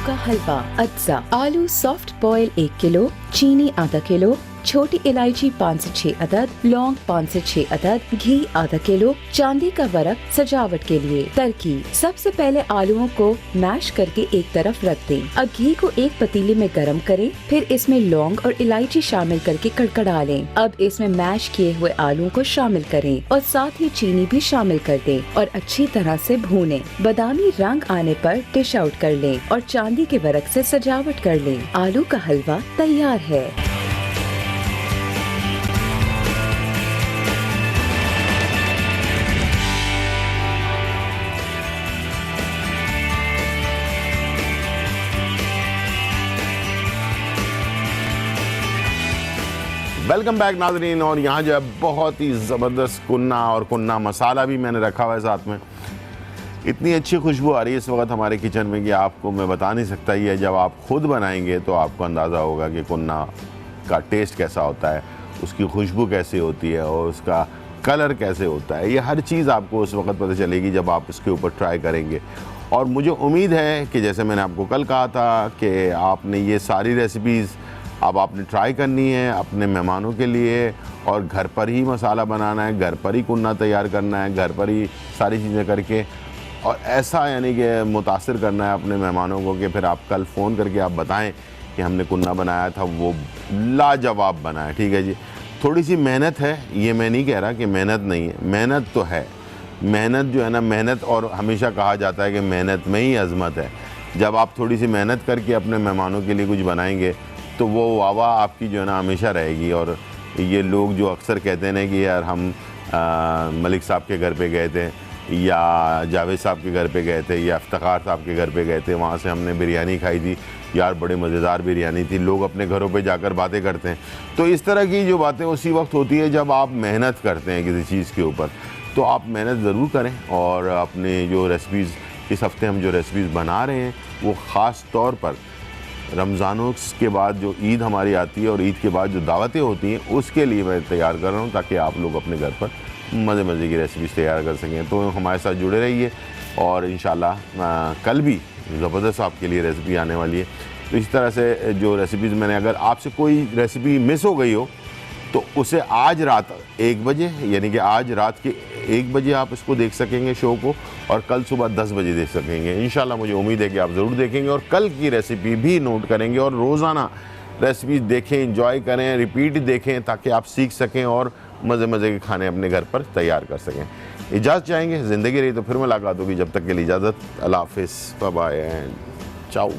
का हलवा अज्जा, आलू सॉफ्ट बॉयल 1 किलो, चीनी आधा किलो, छोटी इलायची 5 से 6 अदद, लौंग 5 से 6 अदद, घी आधा किलो, चांदी का वरक सजावट के लिए। तरकीब: सबसे पहले आलूओं को मैश करके एक तरफ रख दें। अब घी को एक पतीले में गरम करें, फिर इसमें लौंग और इलायची शामिल करके कड़कड़ा लें। अब इसमें मैश किए हुए आलूओं को शामिल करें और साथ ही चीनी भी शामिल कर दें और अच्छी तरह से भूनें। बादामी रंग आने पर डिश आउट कर लें और चांदी के वरक से सजावट कर लें। आलू का हलवा तैयार है। वेलकम बैक नाज़रीन। और यहाँ जो है बहुत ही ज़बरदस्त कुन्ना और कुन्ना मसाला भी मैंने रखा हुआ है साथ में। इतनी अच्छी खुशबू आ रही है इस वक्त हमारे किचन में कि आपको मैं बता नहीं सकता। ये जब आप खुद बनाएंगे तो आपको अंदाज़ा होगा कि कुन्ना का टेस्ट कैसा होता है, उसकी खुशबू कैसी होती है और उसका कलर कैसे होता है। ये हर चीज़ आपको उस वक्त पता चलेगी जब आप इसके ऊपर ट्राई करेंगे। और मुझे उम्मीद है कि जैसे मैंने आपको कल कहा था कि आपने ये सारी रेसिपीज़ अब आपने ट्राई करनी है अपने मेहमानों के लिए, और घर पर ही मसाला बनाना है, घर पर ही कुन्ना तैयार करना है, घर पर ही सारी चीज़ें करके, और ऐसा यानी कि मुतासिर करना है अपने मेहमानों को कि फिर आप कल फ़ोन करके आप बताएं कि हमने कुन्ना बनाया था, वो लाजवाब बना है। ठीक है जी, थोड़ी सी मेहनत है, ये मैं नहीं कह रहा कि मेहनत नहीं है, मेहनत तो है। मेहनत जो है ना, मेहनत, और हमेशा कहा जाता है कि मेहनत में ही अज़मत है। जब आप थोड़ी सी मेहनत करके अपने मेहमानों के लिए कुछ बनाएंगे तो वो वाह आपकी जो है ना हमेशा रहेगी। और ये लोग जो अक्सर कहते हैं ना कि यार हम मलिक साहब के घर पे गए थे, या जावेद साहब के घर पे गए थे, या इफ्तिखार साहब के घर पे गए थे, वहाँ से हमने बिरयानी खाई थी, यार बड़े मज़ेदार बिरयानी थी। लोग अपने घरों पे जाकर बातें करते हैं। तो इस तरह की जो बातें उसी वक्त होती है जब आप मेहनत करते हैं किसी चीज़ के ऊपर। तो आप मेहनत ज़रूर करें, और अपने जो रेसिपीज़ इस हफ़्ते हम जो रेसिपीज़ बना रहे हैं वो ख़ास तौर पर रमज़ानों के बाद जो ईद हमारी आती है और ईद के बाद जो दावतें होती हैं उसके लिए मैं तैयार कर रहा हूँ, ताकि आप लोग अपने घर पर मज़े की रेसिपीज़ तैयार कर सकें। तो हमारे साथ जुड़े रहिए, और इंशाल्लाह कल भी ज़बरदस्त आपके लिए रेसिपी आने वाली है। तो इस तरह से जो रेसिपीज़ मैंने, अगर आपसे कोई रेसिपी मिस हो गई हो तो उसे आज रात 1 बजे, यानी कि आज रात के 1 बजे आप इसको देख सकेंगे शो को, और कल सुबह 10 बजे देख सकेंगे। इंशाल्लाह मुझे उम्मीद है कि आप ज़रूर देखेंगे और कल की रेसिपी भी नोट करेंगे। और रोज़ाना रेसिपीज देखें, इंजॉय करें, रिपीट देखें ताकि आप सीख सकें और मज़े मज़े के खाने अपने घर पर तैयार कर सकें। इजाज़त चाहेंगे, ज़िंदगी रही तो फिर मुलाकात होगी। जब तक के लिए इजाज़त, अल्लाह हाफिज़, बाय बाय एंड चाओ।